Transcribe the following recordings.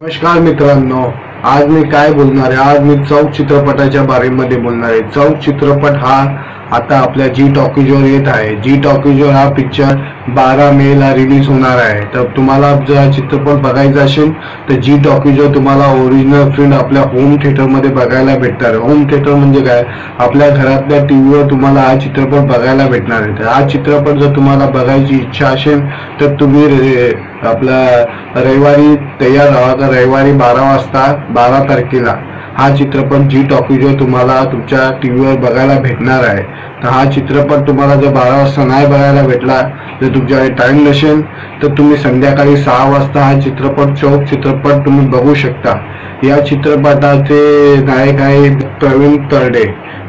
नमस्कार मित्रांनो, आज मी काय बोलणार आहे? आज मी चौक चित्रपटाच्या बारेमध्ये बोलणार आहे। चौक चित्रपट हा आता आपल्या जी टॉकीजवर येत आहे। जी टॉकीजवर हा पिक्चर 12 मे ला रिलीज होणार आहे। तर तुम्हाला जर हा चित्रपट बघायचा असेल तर जी टॉकीजवर तुम्हाला ओरिजिनल प्रिंट आपल्या होम थिएटरमध्ये बघायला भेटणार आहे। होम थिएटर म्हणजे काय? आपल्या घरातल्या टीव्हीवर तुम्हाला हा चित्रपट बघायला भेटणार आहे। तर हा चित्रपट जर तुम्हाला बघायची इच्छा असेल तर तुम्ही आपला रविवारी तयार राहा। तर रविवारी 12 वाजता 12 तारखेला हा चित्रपट जी टॉकीजवर तुम्हाला तुमच्या टीव्हीवर बघायला भेटणार आहे। तर हा चित्रपट तुम्हाला जर 12 वाजता नाही बघायला भेटला, जर तुमच्याकडे टाइम नसेल तर तुम्ही संध्याकाळी 6 वाजता हा चित्रपट चौक चित्रपट तुम्ही बघू शकता। या चित्रपटाचे नायक आहे प्रवीण तरडे।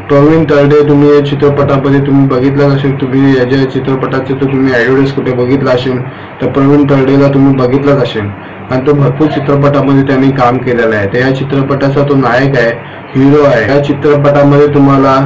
प्रवीण तरडे तुम्ही या चित्रपटामध्ये तुम्ही बघितलं असेल, तुम्ही या चित्रपटाचे तर तुम्ही ॲडव्हर्टाइज कुठे बघितला असेल तर प्रवीण तरडेला तुम्ही बघितलंच असेल आणि तो भरपूर चित्रपटामध्ये त्यांनी काम केलेलं आहे। तर या चित्रपटाचा तो नायक आहे, हिरो आहे। या चित्रपटामध्ये तुम्हाला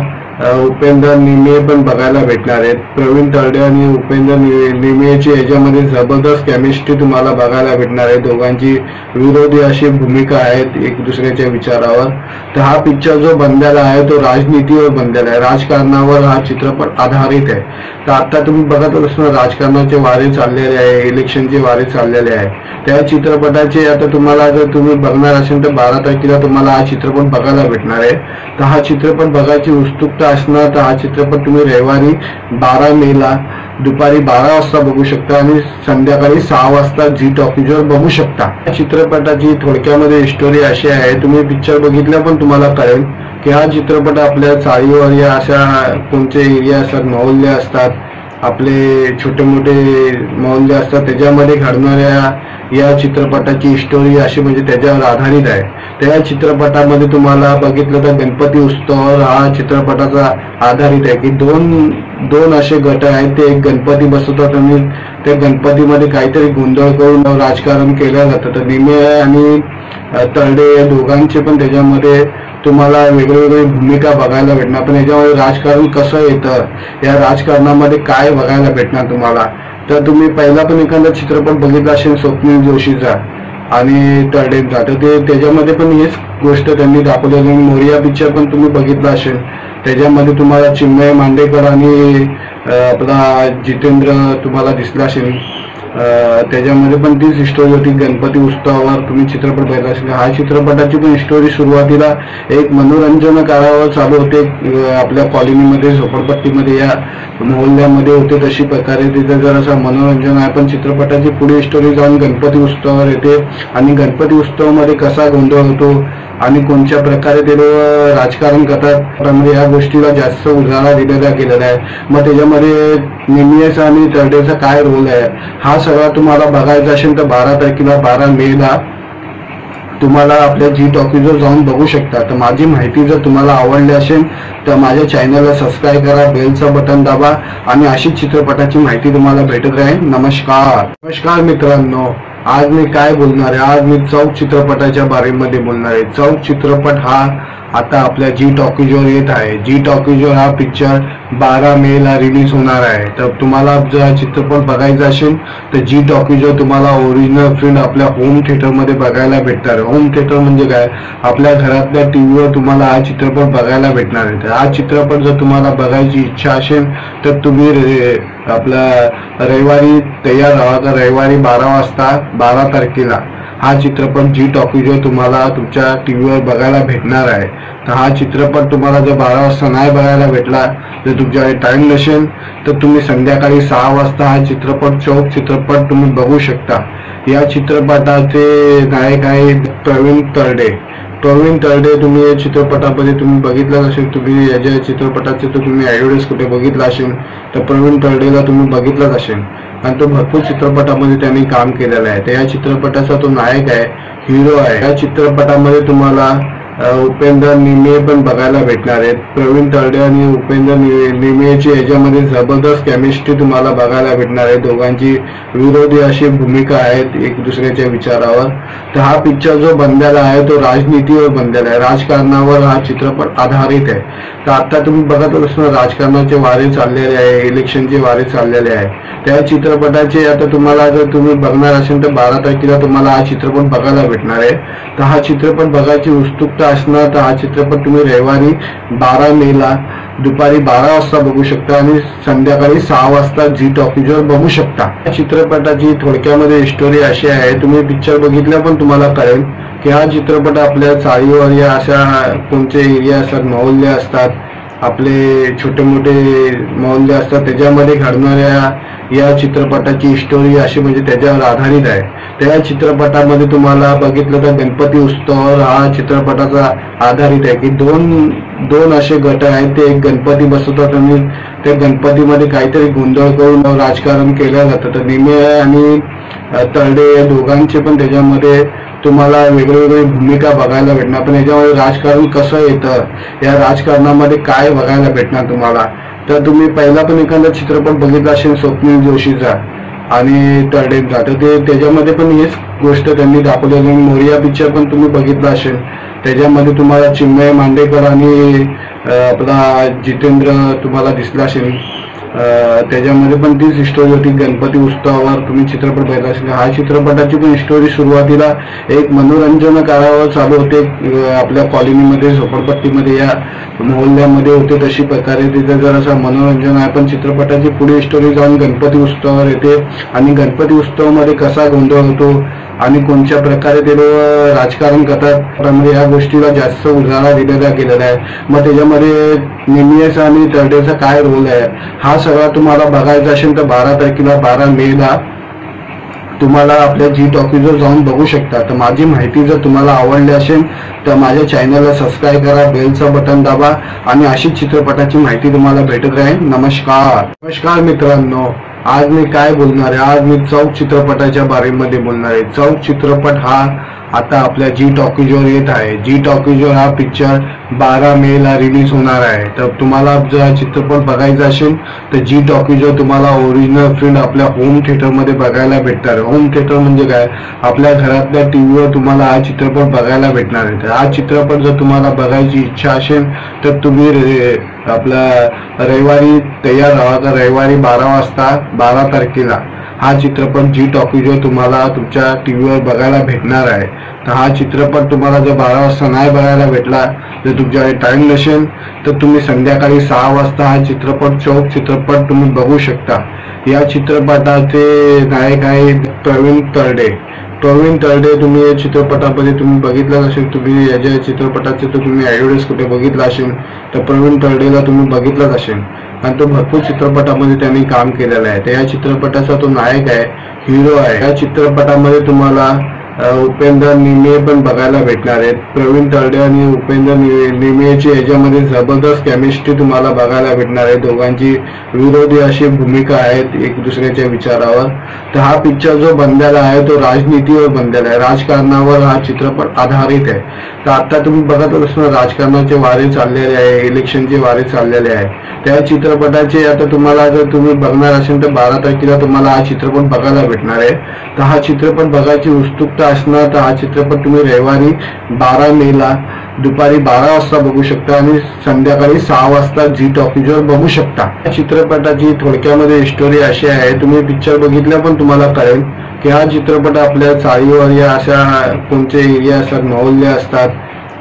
उपेंद्र निमे पण बघायला भेटणार आहेत। प्रवीण तरडे आणि उपेंद्र निमेची याच्यामध्ये जबरदस्त केमिस्ट्री तुम्हाला बघायला भेटणार आहे। दोघांची विरोधी अशी भूमिका आहेत एक दुसऱ्याच्या विचारावर। तर हा पिक्चर जो बनलेला आहे तो राजनीतीवर बनलेला आहे, राजकारणावर हा चित्रपट आधारित आहे। तर आता तुम्ही बघत असणार राजकारणाचे वारे चाललेले आहे, इलेक्शनचे वारे चाललेले आहे। त्या चित्रपटाचे आता तुम्हाला जर तुम्ही बघणार असेल तर 12 तारखेला तुम्हाला हा चित्रपट बघायला भेटणार आहे। तर हा चित्रपट बघायची उत्सुकता असणार तर हा चित्रपट तुम्ही रविवारी 12 मे ला दुपारी 12 वाजता बघू शकता आणि संध्याकाळी 6 वाजता जी टॉकीजवर बघू शकता। या चित्रपटाची थोडक्यामध्ये स्टोरी अशी आहे, तुम्ही पिक्चर बघितल्या पण तुम्हाला कळेल की हा चित्रपट आपल्या चाळीवर या अशा कोणते एरिया असतात, मोहल्ले असतात, आपले छोटे मोठे मोहल्ले असतात, त्याच्यामध्ये घडणाऱ्या या चित्रपटाची स्टोरी अशी म्हणजे त्याच्यावर आधारित आहे। त्या चित्रपटामध्ये तुम्हाला बघितलं तर गणपती उत्सवावर हा चित्रपटाचा आधारित आहे की दोन असे गट आहेत, ते एक गणपती बसवतात आणि त्या गणपतीमध्ये काहीतरी गोंधळ करून राजकारण केलं जातं। तर निमे आणि तरडे या दोघांचे पण त्याच्यामध्ये तुम्हाला वेगवेगळी भूमिका बघायला भेटणार। पण याच्यामध्ये राजकारण कसं येतं, या राजकारणामध्ये काय बघायला भेटणार तुम्हाला, तर तुम्ही पहिला पण एखादा चित्रपट बघितला असेल स्वप्नील जोशीचा आणि तरडेंचा, तर ते त्याच्यामध्ये पण हीच गोष्ट त्यांनी दाखवलेली। मोरिया पिक्चर पण तुम्ही बघितला असेल, त्याच्यामध्ये तुम्हाला चिन्मय मांडेकर आणि आपला जितेंद्र तुम्हाला दिसला असेल। त्याच्यामध्ये पण तीच स्टोरी होती, गणपती उत्सवावर तुम्ही चित्रपट बघितला असेल। हा चित्रपटाची पण स्टोरी सुरुवातीला एक मनोरंजन काळावर चालू होते, आपल्या कॉलनीमध्ये झोपडपट्टीमध्ये या मोहल्ल्यामध्ये होते तशी प्रकारे तिथे जरासा मनोरंजन आहे। पण चित्रपटाची पुढे स्टोरी जाऊन गणपती उत्सवावर येते आणि गणपती उत्सवामध्ये कसा गोंधळ होतो आणि कोणत्या प्रकारे ते राजकारण करतात, त्यामध्ये या गोष्टीला जास्त उजाळा दिलेला गेलेला आहे। मग त्याच्यामध्ये निमेचा आणि तरडेचा काय रोल आहे हा सगळा तुम्हाला बघायचा असेल तर 12 तारखेला 12 मे ला तुम्हाला आपल्या जी टॉकीजवर जाऊन बघू शकता। तर माझी माहिती जर तुम्हाला आवडली असेल तर माझ्या चॅनलला सबस्क्राईब करा, बेलचं बटन दाबा आणि अशीच चित्रपटाची माहिती तुम्हाला भेटत राहील। नमस्कार मित्रांनो, आज मी काय बोलणार आहे? आज मी चौक चित्रपटाच्या बारेमध्ये बोलणार आहे। चौक चित्रपट हा आता आपल्या जी टॉकीजवर येत आहे। जी टॉकीजवर हा पिक्चर 12 मे ला रिलीज होणार आहे। तर तुम्हाला जर हा चित्रपट बघायचा असेल तर जी टॉकीजवर तुम्हाला ओरिजिनल प्रिंट आपल्या होम थिएटरमध्ये बघायला भेटणार आहे। होम थिएटर म्हणजे काय? आपल्या घरातल्या टीव्हीवर तुम्हाला हा चित्रपट बघायला भेटणार आहे। तर हा चित्रपट जर तुम्हाला बघायची इच्छा असेल तर तुम्ही आपला रविवारी तयार राहा। तर रविवारी 12 वाजता 12 तारखेला हा चित्रपट जी टॉकीजवर तुम्हाला तुमच्या टीव्हीवर बघायला भेटणार आहे। तर हा चित्रपट तुम्हाला जर 12 वाजता नाही बघायला भेटला, जर तुमच्याकडे टाइम नसेल तर तुम्ही संध्याकाळी 6 वाजता हा चित्रपट चौक चित्रपट तुम्ही बघू शकता। या चित्रपटाचे नायक आहे प्रवीण तरडे। प्रवीण तरडे तुम्ही या चित्रपटामध्ये तुम्ही बघितलं असेल, तुम्ही या चित्रपटाचे तर तुम्ही ॲडव्हर्टाइज कुठे बघितला असेल तर प्रवीण तरडेला तुम्ही बघितलंच असेल आणि तो भरपूर चित्रपटामध्ये त्यांनी काम केलेलं आहे। तर या चित्रपटाचा तो नायक आहे, हिरो आहे। या चित्रपटामध्ये तुम्हाला उपेंद्र निमे पण बघायला भेटणार आहेत. प्रवीण तरडे आणि उपेंद्र निमेची याच्यामध्ये जबरदस्त केमिस्ट्री तुम्हाला बघायला भेटणार आहे. दोघांची विरोधी अशी भूमिका आहेत एक दुसऱ्याच्या विचारावर. तर हा पिक्चर जो बनलेला आहे तो राजनीतीवर बनलेला आहे, राजकारणावर हा चित्रपट आधारित आहे. तर आता तुम्ही बघत असणार राजकारणाचे वारे चाललेले आहे, इलेक्शनचे वारे चाललेले आहे. त्या चित्रपटाचे आता तुम्हाला जर तुम्ही बघणार असेल तर 12 तारखेला तुम्हाला हा चित्रपट बघायला भेटणार आहे. तर हा चित्रपट बघायची उत्सुकता असणार तर हा चित्रपट तुम्ही रविवारी 12 मेला दुपारी 12 वाजता बघू शकता आणि संध्याकाळी 6 वाजता झी टॉकीजवर बघू शकता. या चित्रपटाची थोडक्यामध्ये स्टोरी अशी आहे, तुम्ही पिक्चर बघितल्या पण तुम्हाला कळेल की हा चित्रपट आपल्या चाळीवर या अशा कोणते एरिया असतात, मोहल्ले असतात, आपले छोटे मोठे मोहल्ले असतात, त्याच्यामध्ये घडणाऱ्या या चित्रपटाची स्टोरी अशी म्हणजे त्याच्यावर आधारित आहे. त्या चित्रपटामध्ये तुम्हाला बघितलं तर गणपती उत्सवावर हा चित्रपटाचा आधारित आहे की दोन असे गट आहेत. ते एक गणपती बसवतात आणि त्या गणपतीमध्ये काहीतरी गोंधळ करून राजकारण केलं जातं. तर निमे आणि तरडे या दोघांचे पण त्याच्यामध्ये तुम्हाला वेगवेगळी भूमिका बघायला भेटणार. पण याच्यामध्ये राजकारण कसं येतं, या राजकारणामध्ये काय बघायला भेटणार तुम्हाला. तर तुम्ही पहिला पण एखादा चित्रपट बघितला असेल स्वप्नील जोशीचा आणि तरडेंचा, तर ते त्याच्यामध्ये पण हीच गोष्ट त्यांनी दाखवलेली. मोरिया पिक्चर पण तुम्ही बघितला असेल, त्याच्यामध्ये तुम्हाला चिन्मय मांडेकर आणि आपला जितेंद्र तुम्हाला दिसला असेल. त्याच्यामध्ये पण तीच स्टोरी होती. गणपती उत्सवावर तुम्ही चित्रपट बघितला असेल. हा चित्रपटाची पण स्टोरी सुरुवातीला एक मनोरंजन काळावर चालू होते, आपल्या कॉलनीमध्ये झोपडपट्टीमध्ये या मोहल्ल्यामध्ये होते तशी प्रकारे तिथे जरासा मनोरंजन आहे. पण चित्रपटाची पुढे स्टोरी जाऊन गणपती उत्सवावर येते आणि गणपती उत्सवामध्ये कसा गोंधळ होतो आणि कोणत्या प्रकारे ते राजकारण करतात, त्यामध्ये या गोष्टीला जास्त उजाळा दिलेला गेलेला आहे. मग त्याच्यामध्ये निमेचा आणि तरडेचा काय रोल आहे हा सगळा तुम्हाला बघायचा असेल तर 12 तारखेला 12 मेला तुम्हाला आपल्या जी टॉकीजवर जाऊन बघू शकता. तर माझी माहिती जर तुम्हाला आवडली असेल तर माझ्या चॅनलला सबस्क्राईब करा, बेलचं बटन दाबा आणि अशीच चित्रपटाची माहिती तुम्हाला भेटत राहील. नमस्कार मित्रांनो, आज मी काय बोलणार आहे, आज मी चौक चित्रपटाच्या बारेमध्ये बोलणार आहे. चौक चित्रपट हा आता आपल्या जी टॉकीजवर येत आहे. जी टॉकीजवर हा पिक्चर 12 मेला रिलीज होणार आहे. तर तुम्हाला जर चित्रपट बघायचा असेल तर जी टॉकीजवर तुम्हाला ओरिजिनल प्रिंट आपल्या होम थिएटरमध्ये बघायला भेटणार. होम थिएटर म्हणजे काय, आपल्या घरातल्या टीव्हीवर तुम्हाला हा चित्रपट बघायला भेटणार आहे. तर हा चित्रपट जर तुम्हाला बघायची इच्छा असेल तर तुम्ही आपला रविवारी तयार राहा. तर रविवारी 12 वाजता 12 तारखेला हा चित्रपट जी टॉकीजवर तुम्हाला तुमच्या टीव्हीवर बघायला भेटणार आहे. तर हा चित्रपट तुम्हाला जर 12 वाजता नाही बघायला भेटला, जर तुमच्याकडे टाइम नसेल तर तुम्ही संध्याकाळी 6 वाजता हा चित्रपट चौक चित्रपट तुम्ही बघू शकता. या चित्रपटाचे नायक आहे प्रवीण तरडे. तुम्ही या चित्रपटामध्ये तुम्ही बघितलं असेल, तुम्ही याच्या चित्रपटाचे तर तुम्ही ॲडव्हर्टाइज कुठे बघितलं असेल तर प्रवीण तरडेला तुम्ही बघितलंच असेल आणि तो भरपूर चित्रपटामध्ये त्यांनी काम केलेलं आहे. तर या चित्रपटाचा तो नायक आहे, हिरो आहे. या चित्रपटामध्ये तुम्हाला उपेंद्र निमे पण बघायला भेटणार आहेत. प्रवीण तरडे आणि उपेंद्र निमेची याच्यामध्ये जबरदस्त केमिस्ट्री तुम्हाला बघायला भेटणार आहे. दोघांची विरोधी अशी भूमिका आहेत एक दुसऱ्याच्या विचारावर. तर हा पिक्चर जो बनलेला आहे तो राजनीतीवर बनलेला आहे, राजकारणावर हा चित्रपट आधारित आहे. तर आता तुम्ही बघत असणार राजकारणाचे वारे चाललेले आहे, इलेक्शनचे वारे चाललेले आहे. त्या चित्रपटाचे आता तुम्हाला जर तुम्ही बघणार असेल तर 12 तारखेला तुम्हाला हा चित्रपट बघायला भेटणार आहे. तर हा चित्रपट बघायची उत्सुकता असणार तर हा चित्रपट तुम्ही रविवारी 12 मेला दुपारी 12 वाजता बघू शकता आणि संध्याकाळी 6 वाजता झी टॉकीजवर बघू शकता. या चित्रपटाची थोडक्यामध्ये स्टोरी अशी आहे, तुम्ही पिक्चर बघितल्या पण तुम्हाला कळेल की हा चित्रपट आपल्या चाळीवर या अशा कोणते एरिया असतात, मोहल्ले असतात,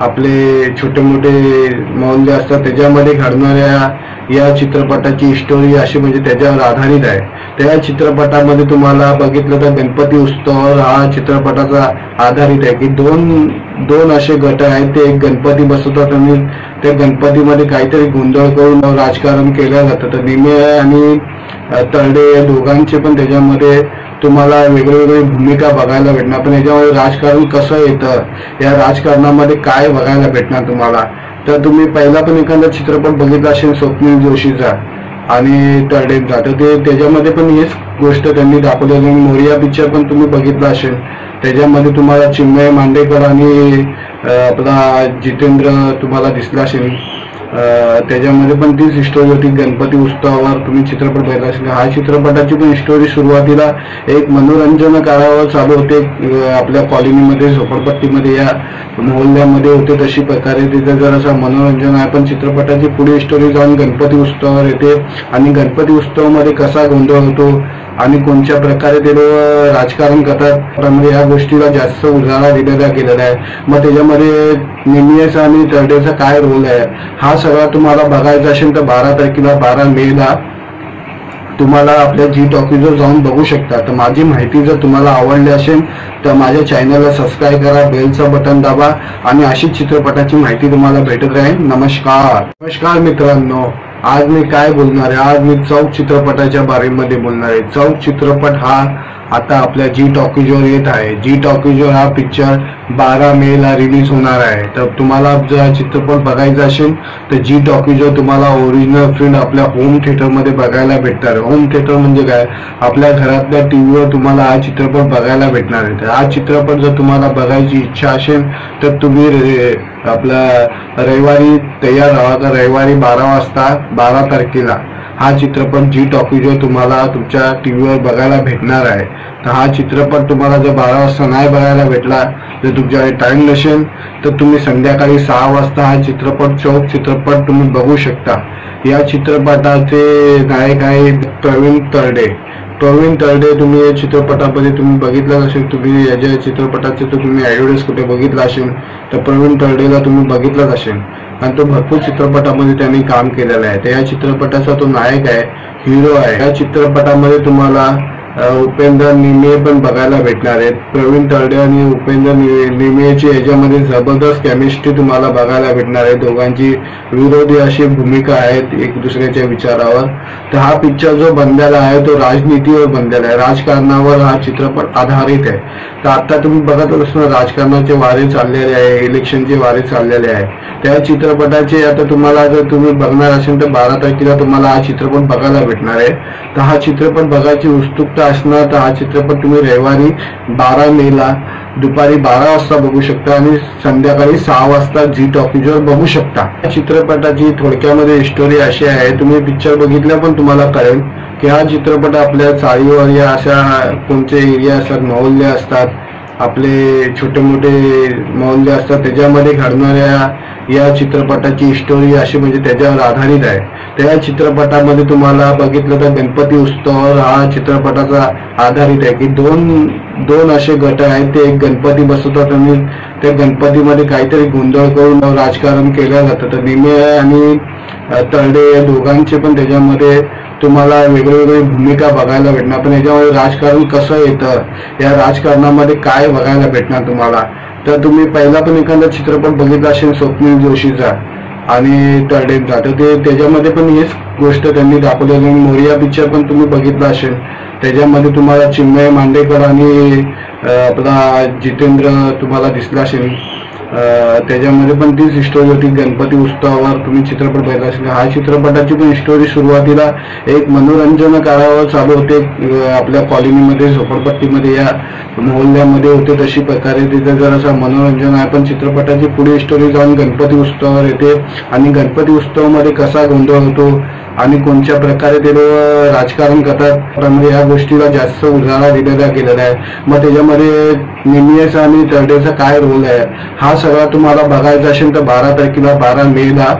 आपले छोटे मोठे मोहल्ले असतात, त्याच्यामध्ये घडणाऱ्या या चित्रपटाची स्टोरी अशी म्हणजे त्याच्यावर आधारित आहे. त्या चित्रपटामध्ये तुम्हाला बघितलं तर गणपती उत्सवावर हा चित्रपटाचा आधारित आहे की दोन असे गट आहेत. ते एक गणपती बसवतात आणि त्या गणपतीमध्ये काहीतरी गोंधळ करून राजकारण केलं जातं. तर निमे आणि तरडे या दोघांचे पण त्याच्यामध्ये तुम्हाला वेगवेगळी भूमिका बघायला भेटणार. पण याच्यामध्ये राजकारण कसं येतं, या राजकारणामध्ये काय बघायला भेटणार तुम्हाला. तर तुम्ही पहिला पण एखादा चित्रपट बघितला असेल स्वप्नील जोशीचा आणि तरडेंचा, तर ते त्याच्यामध्ये पण हीच गोष्ट त्यांनी दाखवलेली. मोरिया पिक्चर पण तुम्ही बघितला असेल, त्याच्यामध्ये तुम्हाला चिन्मय मांडेकर आणि आपला जितेंद्र तुम्हाला दिसला असेल, त्याच्यामध्ये पण तीच स्टोरी होती. गणपती उत्सवावर तुम्ही चित्रपट बघितला असेल. हा चित्रपटाची पण स्टोरी सुरुवातीला एक मनोरंजन काळावर चालू होते. आपल्या कॉलनीमध्ये, झोपडपट्टीमध्ये, या मोहल्ल्यामध्ये होते. तशी प्रकारे तिथे जरासा मनोरंजन आहे. पण चित्रपटाची पुढे स्टोरी जाऊन गणपती उत्सवावर येते आणि गणपती उत्सवामध्ये कसा गोंधळ होतो आणि कोणत्या प्रकारे ते राजकारण करतात, त्यामध्ये या गोष्टीला जास्त उजाळा दिलेला गेलेला आहे. मग त्याच्यामध्ये निमियेचा आणि तरडेचा काय रोल आहे हा सगळा तुम्हाला बघायचा असेल तर 12 मेला तुम्हाला आपल्या जी टॉकीजवर जाऊन बघू शकता. तर माझी माहिती जर तुम्हाला आवडली असेल तर माझ्या चॅनलला सबस्क्राईब करा, बेलचं बटन दाबा आणि अशीच चित्रपटाची माहिती तुम्हाला भेटत राहील. नमस्कार मित्रांनो, आज मी काय बोलणार आहे, आज मी चौक चित्रपटाच्या बारेमध्ये बोलणार आहे. चौक चित्रपट हा आता आपल्या जी टॉकीजवर येत आहे. जी टॉकीजवर हा पिक्चर 12 मेला रिलीज होणार आहे. तर तुम्हाला जर चित्रपट बघायचा असेल तर जी टॉकीजवर तुम्हाला ओरिजिनल प्रिंट आपल्या होम थिएटरमध्ये बघायला भेटणार. होम थिएटर म्हणजे काय, आपल्या घरातल्या टीव्हीवर तुम्हाला हा चित्रपट बघायला भेटणार आहे. तर हा चित्रपट जर तुम्हाला बघायची इच्छा असेल तर तुम्ही आपला रविवारी तयार राहा. तर रविवारी 12 वाजता 12 तारखेला हा चित्रपट जी टॉकीजवर तुम्हाला तुमच्या टीव्हीवर बघायला भेटणार आहे. तर हा चित्रपट तुम्हाला जर 12 वाजता नाही बघायला भेटला, जर तुमच्याकडे टाइम नसेल तर तुम्ही संध्याकाळी 6 वाजता हा चित्रपट, चौक चित्रपट तुम्ही बघू शकता. या चित्रपटाचे नायक आहे प्रवीण तरडे. तुम्ही या चित्रपटामध्ये तुम्ही बघितलं असेल. तुम्ही याच्या चित्रपटाचे तर तुम्ही ॲडव्हर्टाइज कुठे बघितला असेल तर प्रवीण तरडेला तुम्ही बघितलंच असेल आणि तो भरपूर चित्रपटामध्ये त्यांनी काम केलेलं आहे. तर या चित्रपटाचा तो नायक आहे, हिरो आहे. या चित्रपटामध्ये तुम्हाला उपेंद्र निमे पण बघायला भेटणार आहेत. प्रवीण तरडे आणि उपेंद्र निमेची याच्यामध्ये जबरदस्त केमिस्ट्री तुम्हाला बघायला भेटणार आहे. दोघांची विरोधी अशी भूमिका आहेत एक दुसऱ्याच्या विचारावर. तर हा पिक्चर जो बनलेला आहे तो राजनीतीवर बनलेला आहे, राजकारणावर हा चित्रपट आधारित आहे. तर आता तुम्ही बघत असणार राजकारणाचे वारे चाललेले आहे, इलेक्शनचे वारे चाललेले आहे. त्या चित्रपटाचे आता तुम्हाला जर तुम्ही बघणार असेल तर 12 तारखेला तुम्हाला हा चित्रपट बघायला भेटणार आहे. तर हा चित्रपट बघायची उत्सुकता असणार तर हा चित्रपट तुम्ही रविवारी 12 मेला दुपारी 12 वाजता बघू शकता आणि संध्याकाळी 6 वाजता जी टॉकीजवर बघू शकता. या चित्रपटाची थोडक्यामध्ये स्टोरी अशी आहे, तुम्ही पिक्चर बघितल्या पण तुम्हाला कळेल की हा चित्रपट आपल्या चाळीवर या अशा कोणते एरिया असतात, मोहल्ले असतात, आपले छोटे मोठे मोहल्ले असतात, त्याच्यामध्ये घडणाऱ्या या चित्रपटाची स्टोरी अशी म्हणजे त्याच्यावर आधारित आहे. त्या चित्रपटामध्ये तुम्हाला बघितलं तर गणपती उत्सवावर हा चित्रपटाचा आधारित आहे की दोन असे गट आहेत. ते एक गणपती बसवतात आणि त्या गणपतीमध्ये काहीतरी गोंधळ करून राजकारण केलं जातं. तर निमे आणि तरडे या दोघांचे पण त्याच्यामध्ये तुम्हाला वेगवेगळी भूमिका बघायला भेटणार. पण याच्यामध्ये राजकारण कसं येतं, या राजकारणामध्ये काय बघायला भेटणार तुम्हाला. तर तुम्ही पहिला पण एखादा चित्रपट बघितला असेल स्वप्नील जोशीचा आणि तरडेंचा, तर ते त्याच्यामध्ये पण हीच गोष्ट त्यांनी दाखवलेली. मोरिया पिक्चर पण तुम्ही बघितला असेल, त्याच्यामध्ये तुम्हाला चिन्मय मांडेकर आणि आपला जितेंद्र तुम्हाला दिसला असेल. त्याच्यामध्ये पण तीच स्टोरी होती. गणपती उत्सवावर तुम्ही चित्रपट बघितला असेल. हा चित्रपटाची पण स्टोरी सुरुवातीला एक मनोरंजन काळावर चालू होते. आपल्या कॉलनीमध्ये, झोपडपट्टीमध्ये, या मोहल्ल्यामध्ये होते. तशी प्रकारे तिथे जरासा मनोरंजन आहे. पण चित्रपटाची पुढे स्टोरी जाऊन गणपती उत्सवावर येते आणि गणपती उत्सवामध्ये कसा गोंधळ होतो आणि कोणत्या प्रकारे ते राजकारण करतात, त्यामध्ये या गोष्टीला जास्त उजाळा दिलेला गेलेला आहे. मग त्याच्यामध्ये निमियेचा आणि तरडेचा काय रोल आहे हा सगळा तुम्हाला बघायचा असेल तर 12 मेला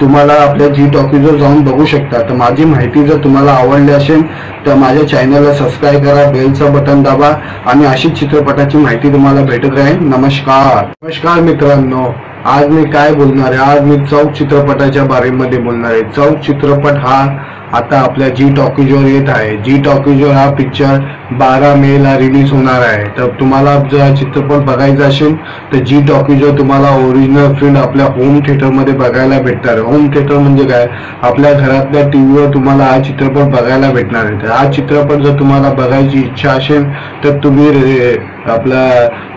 तुम्हाला आपल्या जी टॉकीजवर जाऊन बघू शकता. तर माझी माहिती जर तुम्हाला आवडली असेल तर माझ्या चॅनलला सबस्क्राईब करा, बेलचं बटन दाबा आणि अशीच चित्रपटाची माहिती तुम्हाला भेटत राहील. नमस्कार मित्रांनो, आज मी काय बोलणार आहे, आज मी चौक चित्रपटाच्या बारेमध्ये बोलणार आहे. चौक चित्रपट हा आता आपल्या जी टॉकीजवर येत आहे. जी टॉकीजवर हा पिक्चर 12 मेला रिलीज होणार आहे. तर तुम्हाला जर चित्रपट बघायचा असेल तर जी टॉकीजवर तुम्हाला ओरिजिनल प्रिंट आपल्या होम थिएटरमध्ये बघायला भेटणार. होम थिएटर म्हणजे काय, आपल्या घरातल्या टीव्हीवर तुम्हाला हा चित्रपट बघायला भेटणार आहे. तर हा चित्रपट जर तुम्हाला बघायची इच्छा असेल तर तुम्ही आपला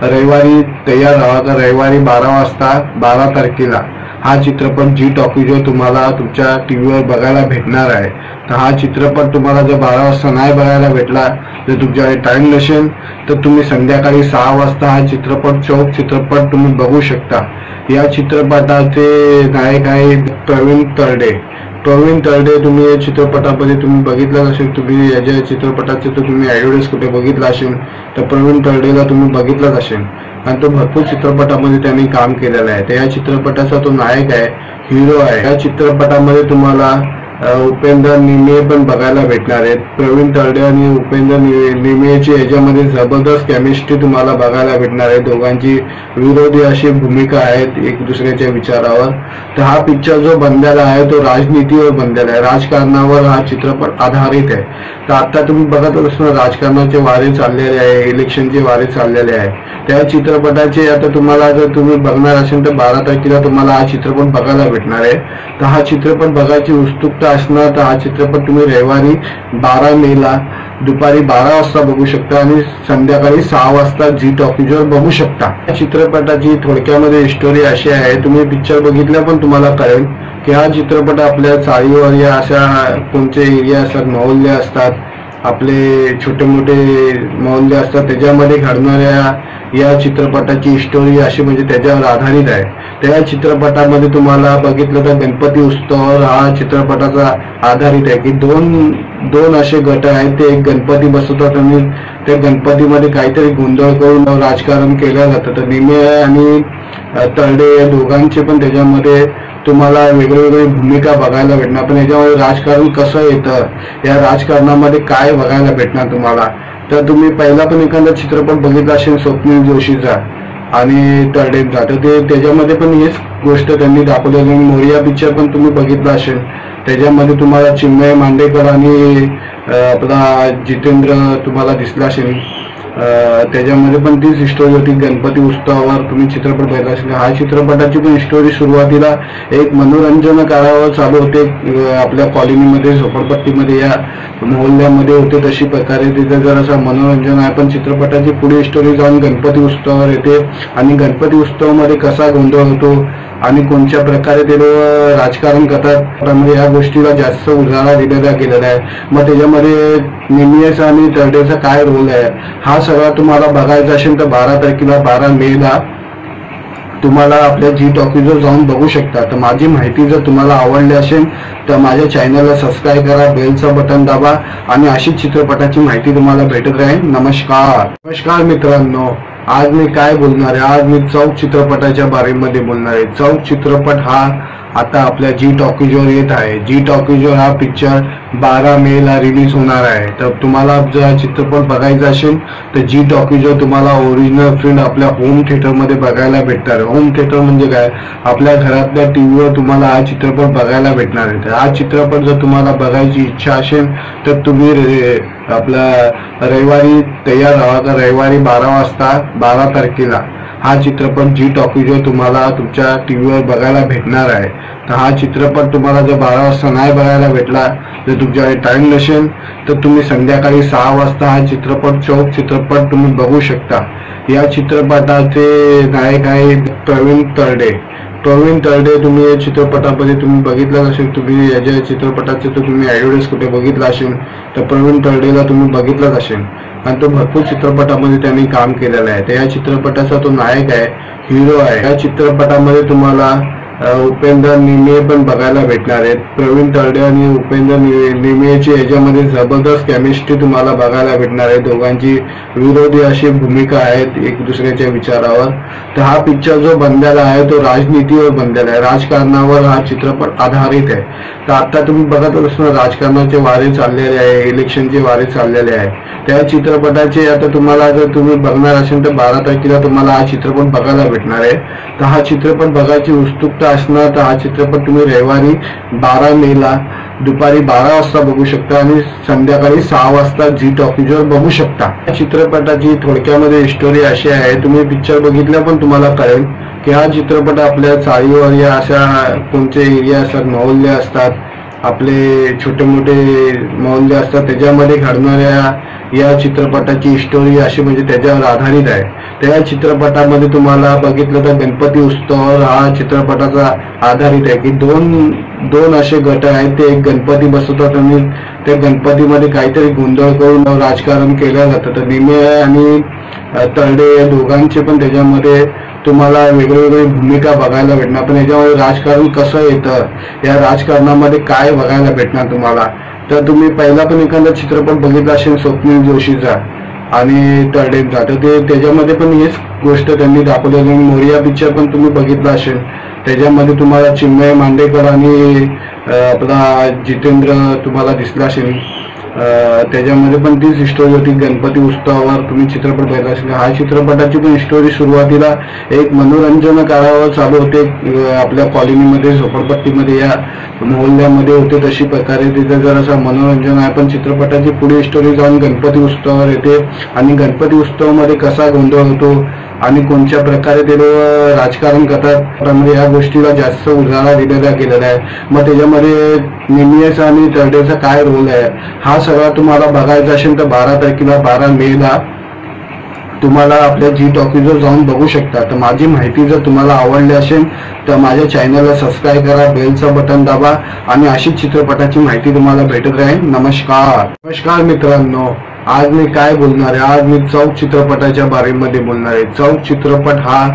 रविवारी तयार राहा. तर रविवारी 12 वाजता 12 तारखेला हा चित्रपट जी टॉकीजवर तुम्हाला तुमच्या टीव्हीवर बघायला भेटणार आहे. तर हा चित्रपट तुम्हाला जर 12 वाजता नाही बघायला भेटला, जर तुमच्याकडे टाइम नसेल, तर तुम्ही संध्याकाळी 6 वाजता हा चित्रपट चौक चित्रपट तुम्ही बघू शकता. या चित्रपटाचे नायक आहे प्रवीण तरडे. प्रवीण तरडे तुम्ही या चित्रपटामध्ये तुम्ही बघितलं असेल, तुम्ही याच्या चित्रपटाचे तर तुम्ही ॲडव्हर्टाईज कुठे बघितला असेल, तर प्रवीण तरडेला तुम्ही बघितलंच असेल आणि तो भरपूर चित्रपटामध्ये त्यांनी काम केलेलं आहे. तर या चित्रपटाचा तो नायक आहे, हिरो आहे. या चित्रपटामध्ये तुम्हाला उपेंद्र निमे पण बघायला भेटणार आहेत. प्रवीण तरडे आणि उपेंद्र निमेची याच्यामध्ये जबरदस्त केमिस्ट्री तुम्हाला बघायला भेटणार आहे. दोघांची विरोधी अशी भूमिका आहेत एक दुसऱ्याच्या विचारावर. तर हा पिक्चर जो बनलेला आहे तो राजनीतीवर बनलेला आहे, राजकारणावर हा चित्रपट आधारित आहे. तर आता तुम्ही बघत असणार राजकारणाचे वारे चाललेले आहे, इलेक्शनचे वारे चाललेले आहे. त्या चित्रपटाचे आता तुम्हाला जर तुम्ही बघणार असेल तर 12 तारखेला तुम्हाला हा चित्रपट बघायला भेटणार आहे. तर हा चित्रपट बघायची उत्सुकता असणार तर हा चित्रपट तुम्ही रविवारी 12 मेला दुपारी 12 वाजता बघू शकता आणि संध्याकाळी 6 वाजता जी टॉकीजवर बघू शकता. या चित्रपटाची थोडक्यामध्ये स्टोरी अशी आहे, तुम्ही पिक्चर बघितल्या पण तुम्हाला कळेल की हा चित्रपट आपल्या चाळीवर या अशा कोणते एरिया असतात, मोहल्ले असतात, आपले छोटे मोठे मोहल्ले असतात, त्याच्यामध्ये घडणाऱ्या या चित्रपटाची स्टोरी अशी म्हणजे त्याच्यावर आधारित आहे. त्या चित्रपटामध्ये तुम्हाला बघितलं तर गणपती उत्सवावर हा चित्रपटाचा आधारित आहे की दोन असे गट आहेत, ते एक गणपती बसवतात आणि त्या गणपतीमध्ये काहीतरी गोंधळ करून राजकारण केलं जातं. तर निमे आणि तरडे या दोघांचे पण त्याच्यामध्ये तुम्हाला वेगवेगळी भूमिका बघायला भेटणार. पण याच्यामध्ये राजकारण कसं येतं, या राजकारणामध्ये काय बघायला भेटणार तुम्हाला. तर तुम्ही पहिला पण एखादा चित्रपट बघितला असेल स्वप्नील जोशीचा आणि तरडेंचा, तर ते त्याच्यामध्ये पण हेच गोष्ट त्यांनी दाखवलेली. मोरिया पिक्चर पण तुम्ही बघितला असेल, त्याच्यामध्ये तुम्हाला चिन्मय मांडेकर आणि आपला जितेंद्र तुम्हाला दिसला असेल. त्याच्यामध्ये पण तीच स्टोरी होती. गणपती उत्सवावर तुम्ही चित्रपट बघितला असेल. हा चित्रपटाची पण स्टोरी सुरुवातीला एक मनोरंजन करावर चालू होते, आपल्या कॉलनीमध्ये झोपडपट्टीमध्ये या मोहल्ल्यामध्ये होते तशी प्रकारे तिथे जरासा मनोरंजन आहे. पण चित्रपटाची पुढे स्टोरी जाऊन गणपती उत्सवावर येते आणि गणपती उत्सवामध्ये कसा गोंधळ होतो आणि कोणत्या प्रकारे ते राजकारण करतात, त्यामध्ये या गोष्टीला जास्त उजाळा दिलेला गेलेला आहे. मग त्याच्यामध्ये निमेचा आणि तरडेचा काय रोल आहे हा सगळा तुम्हाला बघायचा असेल तर 12 तारखेला 12 मेला तुम्हाला आपल्या जी टॉकीजवर जाऊन बघू शकता. तर माझी माहिती जर तुम्हाला आवडली असेल तर माझ्या चॅनलला सबस्क्राईब करा, बेलचं बटन दाबा आणि अशीच चित्रपटाची माहिती तुम्हाला भेटत राहील. नमस्कार मित्रांनो, आज मी काय बोलणार आहे, आज मी चौक चित्रपटाच्या बारेमध्ये बोलणार आहे. चौक चित्रपट हा आता आपल्या जी टॉकीजवर येत आहे. जी टॉकीजवर हा पिक्चर 12 मेला रिलीज होणार आहे. तर तुम्हाला जर हा चित्रपट बघायचा असेल तर जी टॉकीजवर तुम्हाला ओरिजिनल प्रिंट आपल्या होम थिएटरमध्ये बघायला भेटणार. होम थिएटर म्हणजे काय, आपल्या घरातल्या टीव्हीवर तुम्हाला हा चित्रपट बघायला भेटणार आहे. तर हा चित्रपट जर तुम्हाला बघायची इच्छा असेल तर तुम्ही आपला रविवारी तयार राहा. तर रविवारी 12 वाजता 12 तारखेला हा चित्रपट जी टॉकीजवर तुम्हाला तुमच्या टीव्हीवर बघायला भेटणार आहे. तर हा चित्रपट तुम्हाला जर 12 वाजता नाही बघायला भेटला, जर तुमच्याकडे टाइम नसेल, तर तुम्ही संध्याकाळी 6 वाजता हा चित्रपट चौक चित्रपट तुम्ही बघू शकता. या चित्रपटाचे नायक आहे प्रवीण तरडे. प्रवीण तरडे तुम्ही या चित्रपटामध्ये तुम्ही बघितलं असेल, तुम्ही याच्या चित्रपटाचे तर तुम्ही ॲडव्हर्टाईज कुठे बघितला असेल, तर प्रवीण तरडेला तुम्ही बघितलंच असेल आणि तो भरपूर चित्रपटामध्ये त्यांनी काम केलेलं आहे. तर या चित्रपटाचा तो नायक आहे, हिरो आहे. या चित्रपटामध्ये तुम्हाला उपेंद्र निमे पण बघायला भेटणार आहेत. प्रवीण तरडे आणि उपेंद्र निमेची याच्यामध्ये जबरदस्त केमिस्ट्री तुम्हाला बघायला भेटणार आहे. दोघांची विरोधी अशी भूमिका आहेत एक दुसऱ्याच्या विचारावर. तर हा पिक्चर जो बनलेला आहे तो राजनीतीवर बनलेला आहे, राजकारणावर हा चित्रपट आधारित आहे. तर आता तुम्ही बघत असणार राजकारणाचे वारे चाललेले आहे, इलेक्शनचे वारे चाललेले आहे. त्या चित्रपटाचे आता तुम्हाला जर तुम्ही बघणार असेल तर 12 तारखेला तुम्हाला हा चित्रपट बघायला भेटणार आहे. तर हा चित्रपट बघायची उत्सुकता असणार तर हा चित्रपट तुम्ही रविवारी 12 मेला दुपारी 12 वाजता बघू शकता आणि संध्याकाळी 6 वाजता जी टॉकीजवर बघू शकता. या चित्रपटाची थोडक्यामध्ये स्टोरी अशी आहे, तुम्ही पिक्चर बघितल्या पण तुम्हाला कळेल की हा चित्रपट आपल्या चाळीवर या अशा कोणते एरिया असतात, मोहल्ले असतात, आपले छोटे मोठे मोहल्ले असतात, त्याच्यामध्ये घडणाऱ्या या चित्रपटाची स्टोरी अशी म्हणजे त्याच्यावर आधारित आहे. त्या चित्रपटामध्ये तुम्हाला बघितलं तर गणपती उत्सवावर हा चित्रपटाचा आधारित आहे की दोन असे गट आहेत. ते एक गणपती बसवतात आणि त्या गणपतीमध्ये काहीतरी गोंधळ करून राजकारण केलं जातं. तर निमे आणि तरडे या दोघांचे पण त्याच्यामध्ये तुम्हाला वेगवेगळी भूमिका बघायला भेटणार. पण याच्यामध्ये राजकारण कसं येतं, या राजकारणामध्ये काय बघायला भेटणार तुम्हाला. तर तुम्ही पहिला पण एखादा चित्रपट बघितला असेल स्वप्नील जोशीचा आणि तरडेंचा, तर ते त्याच्यामध्ये पण हेच गोष्ट त्यांनी दाखवलेली. मोरिया पिक्चर पण तुम्ही बघितला असेल, त्याच्यामध्ये तुम्हाला चिन्मय मांडेकर आणि आपला जितेंद्र तुम्हाला दिसला असेल. त्याच्यामध्ये पण तीच स्टोरी होती. गणपती उत्सवावर तुम्ही चित्रपट बघितला असेल. हा चित्रपटाची पण स्टोरी सुरुवातीला एक मनोरंजन करावं चालू होते. आपल्या कॉलनीमध्ये झोपडपट्टीमध्ये या मोहल्ल्यामध्ये होते, तशी प्रकारे तिथे जरासा मनोरंजन आहे. पण चित्रपटाची पुढे स्टोरी जाऊन गणपती उत्सवावर येते आणि गणपती उत्सवामध्ये कसा गोंधळ होतो आणि कोणत्या प्रकारे ते राजकारण करतात, त्यामध्ये या गोष्टीला जास्त उजाळा दिलेला गेलेला आहे. मग त्याच्यामध्ये निमियस आणि तरडेचा काय रोल आहे हा सगळा तुम्हाला बघायचा असेल तर 12 मेला तुम्हाला आपल्या जी टॉकीजवर जाऊन बघू शकता. तर माझी माहिती जर तुम्हाला आवडली असेल तर माझ्या चॅनलला सबस्क्राईब करा, बेलचं बटन दाबा आणि अशीच चित्रपटाची माहिती तुम्हाला भेटत राहील. नमस्कार मित्रांनो, आज मी काय बोलणार आहे, आज मी चौक चित्रपटाच्या बारेमध्ये बोलणार आहे. चौक चित्रपट हा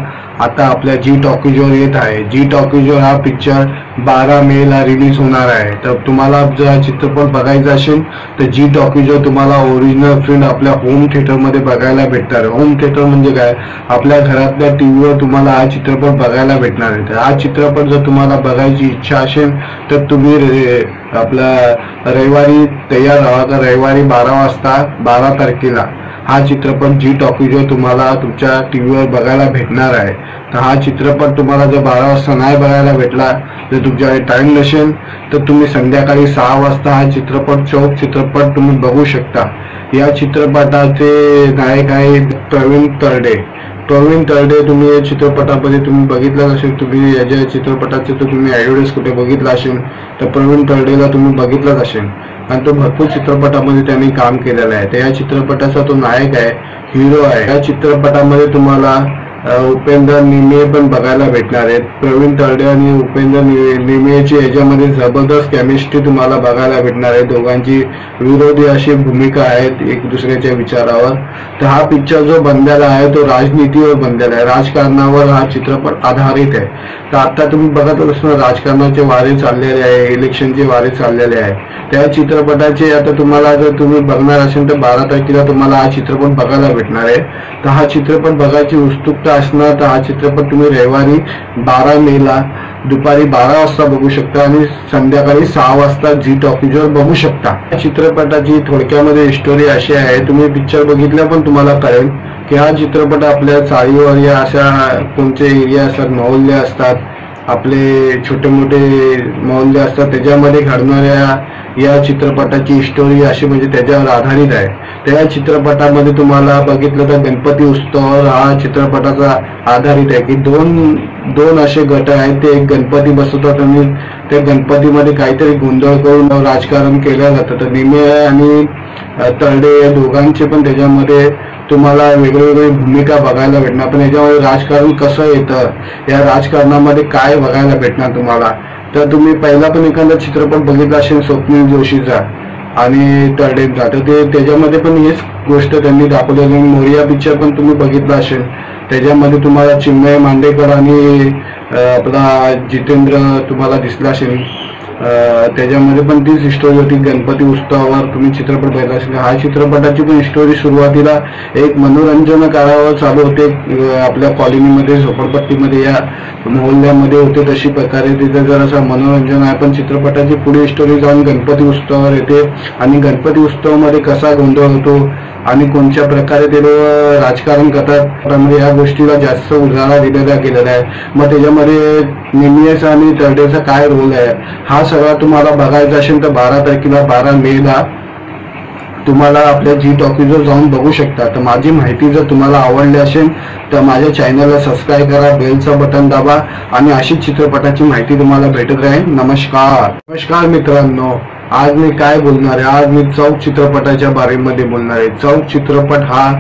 आता आपल्या जी टॉकीजवर येत आहे. जी टॉकीजवर हा पिक्चर 12 मेला रिलीज होणार आहे. तर तुम्हाला जर हा चित्रपट बघायचा असेल तर जी टॉकीजवर तुम्हाला ओरिजिनल प्रिंट आपल्या होम थिएटरमध्ये बघायला भेटणार. होम थिएटर म्हणजे काय, आपल्या घरातल्या टीव्हीवर तुम्हाला हा चित्रपट बघायला भेटणार आहे. तर हा चित्रपट जर तुम्हाला बघायची इच्छा असेल तर तुम्ही आपला रविवारी तयार राहा. तर रविवारी 12 वाजता 12 तारखेला हा चित्रपट जी टॉकीजवर तुम्हाला तुमच्या टीव्हीवर बघायला भेटणार आहे. तर हा चित्रपट तुम्हाला जर 12 वाजता नाही बघायला भेटला, जर तुमच्याकडे टाइम नसेल तर तुम्ही संध्याकाळी 6 वाजता हा चित्रपट चौक चित्रपट तुम्ही बघू शकता. या चित्रपटाचे नायक आहे प्रवीण तरडे. तुम्ही या चित्रपटामध्ये तुम्ही बघितलं असेल, तुम्ही याच्या चित्रपटाचे तर तुम्ही ॲडव्हर्टाइज कुठे बघितला असेल तर प्रवीण तरडेला तुम्ही बघितलंच असेल आणि तो भरपूर चित्रपटामध्ये त्यांनी काम केलेलं आहे. तर या चित्रपटाचा तो नायक आहे, हिरो आहे. या चित्रपटामध्ये तुम्हाला उपेंद्र निमे पण बघायला भेटणार आहेत. प्रवीण तरडे आणि उपेंद्र निमेची याच्यामध्ये जबरदस्त केमिस्ट्री तुम्हाला बघायला भेटणार आहे. दोघांची विरोधी अशी भूमिका आहेत एक दुसऱ्याच्या विचारावर. तर हा पिक्चर जो बनलेला आहे तो राजनीतीवर बनलेला आहे, राजकारणावर हा चित्रपट आधारित आहे. तर आता तुम्ही बघत असणार राजकारणाचे वारे चाललेले आहे, इलेक्शनचे वारे चाललेले आहे. त्या चित्रपटाचे आता तुम्हाला जर तुम्ही बघणार असेल तर 12 तारखेला तुम्हाला हा चित्रपट बघायला भेटणार आहे. तर हा चित्रपट बघायची उत्सुकता असणार तर हा चित्रपट तुम्ही रविवारी 12 मेला दुपारी 12 वाजता बघू शकता आणि संध्याकाळी 6 वाजता जी टॉकीजवर बघू शकता. या चित्रपटाची थोडक्यामध्ये स्टोरी अशी आहे, तुम्ही पिक्चर बघितल्या पण तुम्हाला कळेल की हा चित्रपट आपल्या चाळीवर या अशा कोणते एरिया असतात, मोहल्ले असतात, आपले छोटे मोठे मोहल्ले असतात, त्याच्यामध्ये घडणाऱ्या या चित्रपटाची स्टोरी अशी म्हणजे त्याच्यावर आधारित आहे. त्या चित्रपटामध्ये तुम्हाला बघितलं तर गणपती उत्सवावर हा चित्रपटाचा आधारित आहे की दोन असे गट आहेत. ते एक गणपती बसवतात आणि त्या गणपतीमध्ये काहीतरी गोंधळ करून राजकारण केलं जातं. तर निमे आणि तरडे या दोघांचे पण त्याच्यामध्ये तुम्हाला वेगवेगळी भूमिका बघायला भेटणार. पण याच्यामध्ये राजकारण कसं येतं, या राजकारणामध्ये काय बघायला भेटणार तुम्हाला. तर तुम्ही पहिला पण एखादा चित्रपट बघितला असेल स्वप्नील जोशीचा आणि तरडेंचा, तर ते त्याच्यामध्ये पण हेच गोष्ट त्यांनी दाखवलेली. मोरिया पिक्चर पण तुम्ही बघितला असेल, त्याच्यामध्ये तुम्हाला चिन्मय मांडेकर आणि आपला जितेंद्र तुम्हाला दिसला असेल. त्याच्यामध्ये पण तीच स्टोरी होती. गणपती उत्सवावर तुम्ही चित्रपट बघितला असेल. हा चित्रपटाची पण स्टोरी सुरुवातीला एक मनोरंजन करावं चालू होते. आपल्या कॉलनीमध्ये झोपडपट्टीमध्ये या मोहल्ल्यामध्ये होते, तशी प्रकारे तिथे जरासा मनोरंजन आहे. पण चित्रपटाची पुढे स्टोरी जाऊन गणपती उत्सवावर येते आणि गणपती उत्सवामध्ये कसा गोंधळ होतो आणि कोणत्या प्रकारे ते राजकारण करतात, त्यामध्ये या गोष्टीला जास्त उजाळा दिलेला गेलेला आहे. मग त्याच्यामध्ये निमियस आणि तरडेचा काय रोल आहे हा सगळा तुम्हाला बघायचा असेल तर 12 मेला तुम्हाला आपल्या जी टॉकीजवर जाऊन बघू शकता. तर माझी माहिती जर तुम्हाला आवडली असेल तर माझ्या चॅनलला सबस्क्राईब करा, बेलचं बटन दाबा आणि अशीच चित्रपटाची माहिती तुम्हाला भेटत राहील. नमस्कार मित्रांनो, आज मी काय बोलणार आहे, आज मी चौक चित्रपटाच्या बारेमध्ये बोलणार आहे. चौक चित्रपट हा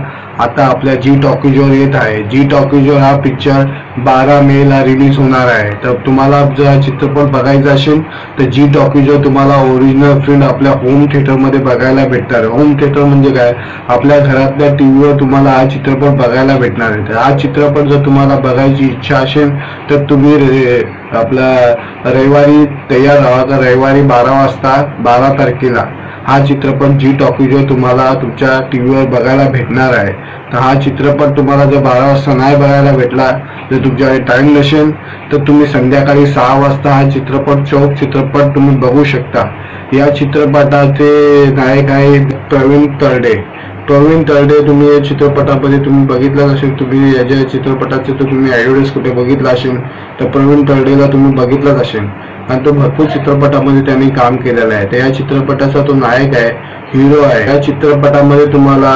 आता आपल्या जी टॉकीजवर येत आहे. जी टॉकीजवर हा पिक्चर 12 मे ला रिलीज होणार आहे. तर तुम्हाला जर हा चित्रपट बघायचा असेल तर जी टॉकीजवर तुम्हाला ओरिजिनल प्रिंट आपल्या होम थिएटर मध्ये बघायला भेटणार. होम थिएटर म्हणजे काय, आपल्या घरातल्या टीव्हीवर तुम्हाला हा चित्रपट बघायला भेटणार आहे. तर हा चित्रपट जर तुम्हाला बघायची इच्छा असेल तर तुम्ही आपला रविवारी तयार राहा. तर रविवारी 12 वाजता 12 तारखेला हा चित्रपट जी टॉकीजवर तुम्हाला तुमच्या टीव्हीवर बघायला भेटणार आहे. तर हा चित्रपट तुम्हाला जर 12 वाजता नाही बघायला भेटला, जर तुमच्याकडे टाइम नसेल तर तुम्ही संध्याकाळी 6 वाजता हा चित्रपट चित्रपट तुम्ही बघू शकता. या चित्रपटाचे नायक आहे प्रवीण तरडे. प्रवीण तरडे तुम्ही या चित्रपटामध्ये तुम्ही बघितलं असेल, तुम्ही याच्या चित्रपटाचे तर तुम्ही ॲडव्हर्टाइज कुठे बघितला असेल तर प्रवीण तरडेला तुम्ही बघितलंच असेल आणि तो भरपूर चित्रपटामध्ये त्यांनी काम केलेलं आहे. तर या चित्रपटाचा तो नायक आहे, हिरो आहे. या चित्रपटामध्ये तुम्हाला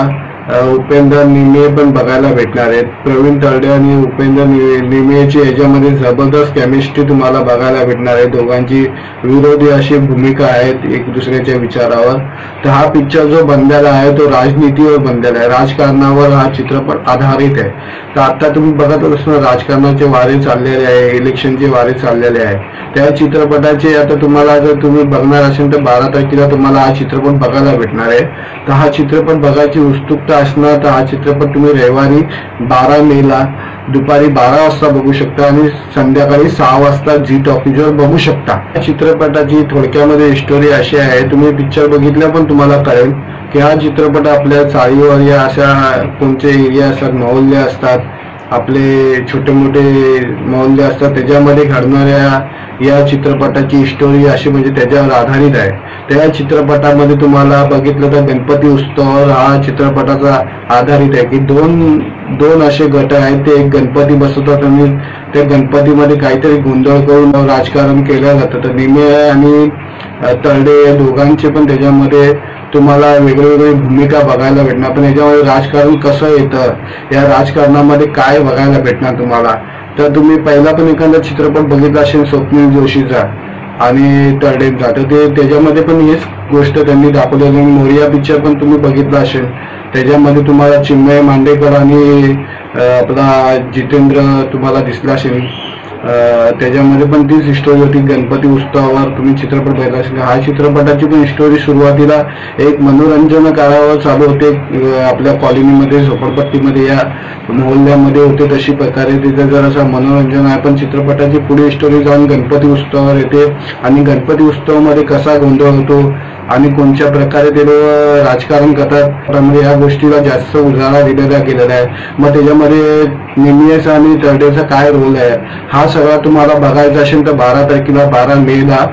उपेंद्र निमे पण बघायला भेटणार आहेत. प्रवीण तरडे आणि उपेंद्र निमेची याच्यामध्ये जबरदस्त केमिस्ट्री तुम्हाला बघायला भेटणार आहे. दोघांची विरोधी अशी भूमिका आहेत एक दुसऱ्याच्या विचारावर. तर हा पिक्चर जो बनलेला आहे तो राजनीतीवर बनलेला आहे, राजकारणावर हा चित्रपट आधारित आहे. तर आता तुम्ही बघत असणार राजकारणाचे वारे चाललेले आहे, इलेक्शनचे वारे चाललेले आहे. त्या चित्रपटाचे आता तुम्हाला जर तुम्ही बघणार असेल तर 12 तारखेला तुम्हाला हा चित्रपट बघायला भेटणार आहे. तर हा चित्रपट बघायची उत्सुकता असणार तर हा चित्रपट तुम्ही रविवारी 12 मे ला दुपारी 12 वाजता बघू शकता आणि संध्याकाळी 6 वाजता जी टॉकीजवर बघू शकता. या चित्रपटाची थोडक्यामध्ये स्टोरी अशी आहे, तुम्ही पिक्चर बघितल्या पण तुम्हाला कळेल की हा चित्रपट आपल्या चाळीवर या अशा कोणते एरिया असतात, मोहल्ले असतात, आपले छोटे मोठे मोहल्ले असतात, त्याच्यामध्ये घडणाऱ्या या चित्रपटाची स्टोरी अशी म्हणजे त्याच्यावर आधारित आहे. त्या चित्रपटामध्ये तुम्हाला बघितलं तर गणपती उत्सवावर हा चित्रपटाचा आधारित आहे की दोन असे गट आहेत. ते एक गणपती बसवतात आणि त्या गणपतीमध्ये काहीतरी गोंधळ करून राजकारण केलं जातं. तर निमे आणि तरडे या दोघांचे पण त्याच्यामध्ये तुम्हाला वेगवेगळी भूमिका बघायला भेटणार. पण याच्यामध्ये राजकारण कसं येतं, या राजकारणामध्ये काय बघायला भेटणार तुम्हाला. तर तुम्ही पहिला पण एखादा चित्रपट बघितला असेल स्वप्नील जोशीचा आणि तरडेंचा, तर ते त्याच्यामध्ये पण हेच गोष्ट त्यांनी दाखवलेली. मोरिया पिक्चर पण तुम्ही बघितला असेल, त्याच्यामध्ये तुम्हाला चिन्मय मांडेकर आणि आपला जितेंद्र तुम्हाला दिसला असेल. त्याच्यामध्ये पण तीच स्टोरी होती. गणपती उत्सवावर तुम्ही चित्रपट बघितला असेल. हा चित्रपटाची पण स्टोरी सुरुवातीला एक मनोरंजन करावर चालू होते, आपल्या कॉलनीमध्ये झोपडपट्टीमध्ये या मोहल्ल्यामध्ये होते तशी प्रकारे तिथे जरासा मनोरंजन आहे. पण चित्रपटाची पुढे स्टोरी जाऊन गणपती उत्सवावर येते आणि गणपती उत्सवामध्ये कसा गोंधळ होतो आणि कोणत्या प्रकारे ते राजकारण करतात, त्यामुळे या गोष्टीला जास्त उजाळा दिलेला गेलेला आहे. मग त्याच्यामध्ये निमेश आणि तरडेचा काय रोल आहे हा सगळा तुम्हाला बघायचा असेल तर 12 तारखेला 12 मे ला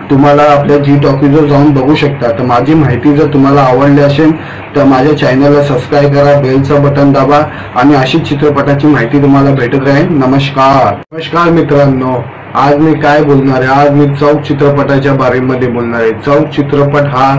तुम्हाला आपल्या जी टॉकीजवर जाऊन बघू शकता. तर माझी माहिती जर तुम्हाला आवडली असेल तर माझ्या चॅनलला सबस्क्राईब करा, बेलचं बटन दाबा आणि अशीच चित्रपटाची माहिती तुम्हाला भेटत राहील. नमस्कार मित्रांनो, आज मी काय बोलणार आहे, आज मी चौक चित्रपटाच्या बारेमध्ये बोलणार आहे. चौक चित्रपट हा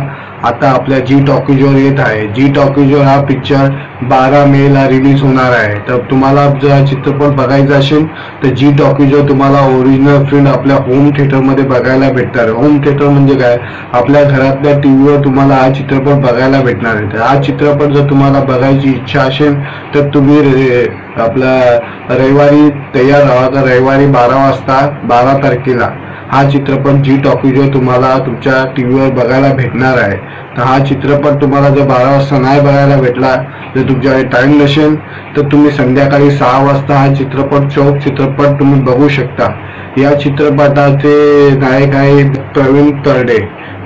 आता आपल्या जी टॉकीजवर येत आहे. जी टॉकीजवर हा पिक्चर 12 मे ला रिलीज होणार आहे. तर तुम्हाला जर हा चित्रपट बघायचा असेल तर जी टॉकीजवर तुम्हाला ओरिजिनल प्रिंट आपल्या होम थिएटर मध्ये बघायला भेटणार. होम थिएटर म्हणजे काय, आपल्या घरातल्या टीव्हीवर तुम्हाला हा चित्रपट बघायला भेटणार आहे. तर हा चित्रपट जर तुम्हाला बघायची इच्छा असेल तर तुम्ही आपला रविवारी तयार राहा. तर रविवारी 12 वाजता 12 तारखेला हा चित्रपट जी टॉकीजवर तुम्हाला तुमच्या टीव्हीवर बघायला भेटणार आहे. तर हा चित्रपट तुम्हाला जर 12 वाजता नाही बघायला भेटला, जर तुमच्याकडे टाइम नसेल तर तुम्ही संध्याकाळी 6 वाजता हा चित्रपट चित्रपट तुम्ही बघू शकता. या चित्रपटाचे नायक आहे प्रवीण तरडे.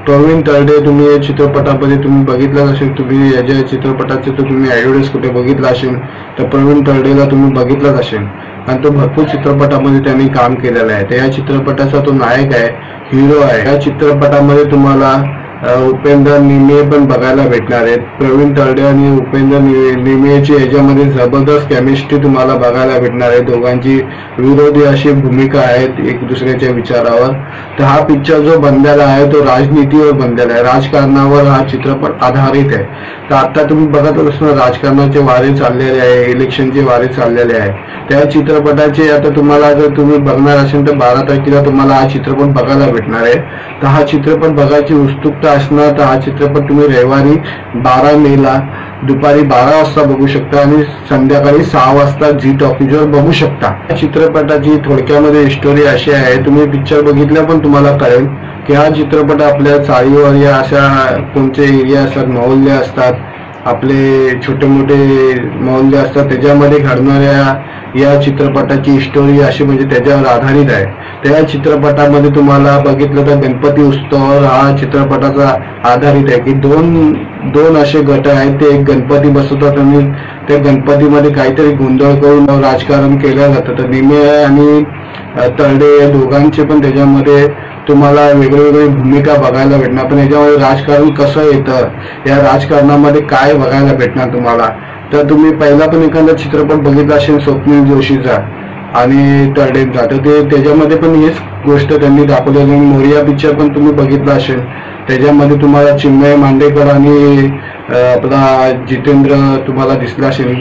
प्रवीण तरडे तुम्ही या चित्रपटामध्ये तुम्ही बघितलं असेल, तुम्ही याच्या चित्रपटाचे तर तुम्ही ॲडव्हर्टाइज कुठे बघितला असेल तर प्रवीण तरडेला तुम्ही बघितलंच असेल आणि तो भरपूर चित्रपटामध्ये त्यांनी काम केलेलं आहे. तर या चित्रपटाचा तो नायक आहे, हिरो आहे. या चित्रपटामध्ये तुम्हाला उपेंद्र निमे पण बघायला भेटणार आहेत. प्रवीण तरडे आणि उपेंद्र निमेची याच्यामध्ये जबरदस्त केमिस्ट्री तुम्हाला बघायला भेटणार आहे. दोघांची विरोधी अशी भूमिका आहेत एक दुसऱ्याच्या विचारावर. तर हा पिक्चर जो बनलेला आहे तो राजनीतीवर बनलेला आहे, राजकारणावर हा चित्रपट आधारित आहे. तर आता तुम्ही बघत असणार राजकारणाचे वारे चाललेले आहे, इलेक्शनचे वारे चाललेले आहे. त्या चित्रपटाचे आता तुम्हाला जर तुम्ही बघणार असेल तर 12 तारखेला तुम्हाला हा चित्रपट बघायला भेटणार आहे. तर हा चित्रपट बघायची उत्सुकता असणार तर हा चित्रपट तुम्ही रविवारी 12 मे ला दुपारी 12 वाजता बघू शकता आणि संध्याकाळी 6 वाजता झी टॉकीजवर बघू शकता। या चित्रपटाची थोडक्यामध्ये स्टोरी अशी आहे, तुम्ही पिक्चर बघितल्या पण तुम्हाला कळेल की हा चित्रपट आपल्या चाळीवर या अशा कोणते एरिया असतात, मोहल्ले असतात, आपले छोटे मोठे मोहल्ले असतात, त्याच्यामध्ये घडणाऱ्या या चित्रपटाची स्टोरी अशी म्हणजे त्याच्यावर आधारित आहे। त्या चित्रपटामध्ये तुम्हाला बघितलं तर गणपती उत्सवावर हा चित्रपटाचा आधारित आहे की दोन असे गट आहेत, ते एक गणपती बसवतात आणि त्या गणपतीमध्ये काहीतरी गोंधळ करून राजकारण केलं जातं। तर निमे आणि तरडे या दोघांचे पण त्याच्यामध्ये तुम्हाला वेगवेगळी भूमिका बघायला भेटणार, पण याच्यामध्ये राजकारण कसं येतं, या राजकारणामध्ये काय बघायला भेटणार तुम्हाला। तर तुम्ही पहिला पण एखादा चित्रपट बघितला असेल स्वप्नील जोशीचा आणि तरडेंचा, तर ते त्याच्यामध्ये पण हेच गोष्ट त्यांनी दाखवलेली। मोरिया पिक्चर पण तुम्ही बघितला असेल, त्याच्यामध्ये तुम्हाला चिन्मय मांडेकर आणि आपला जितेंद्र तुम्हाला दिसला असेल,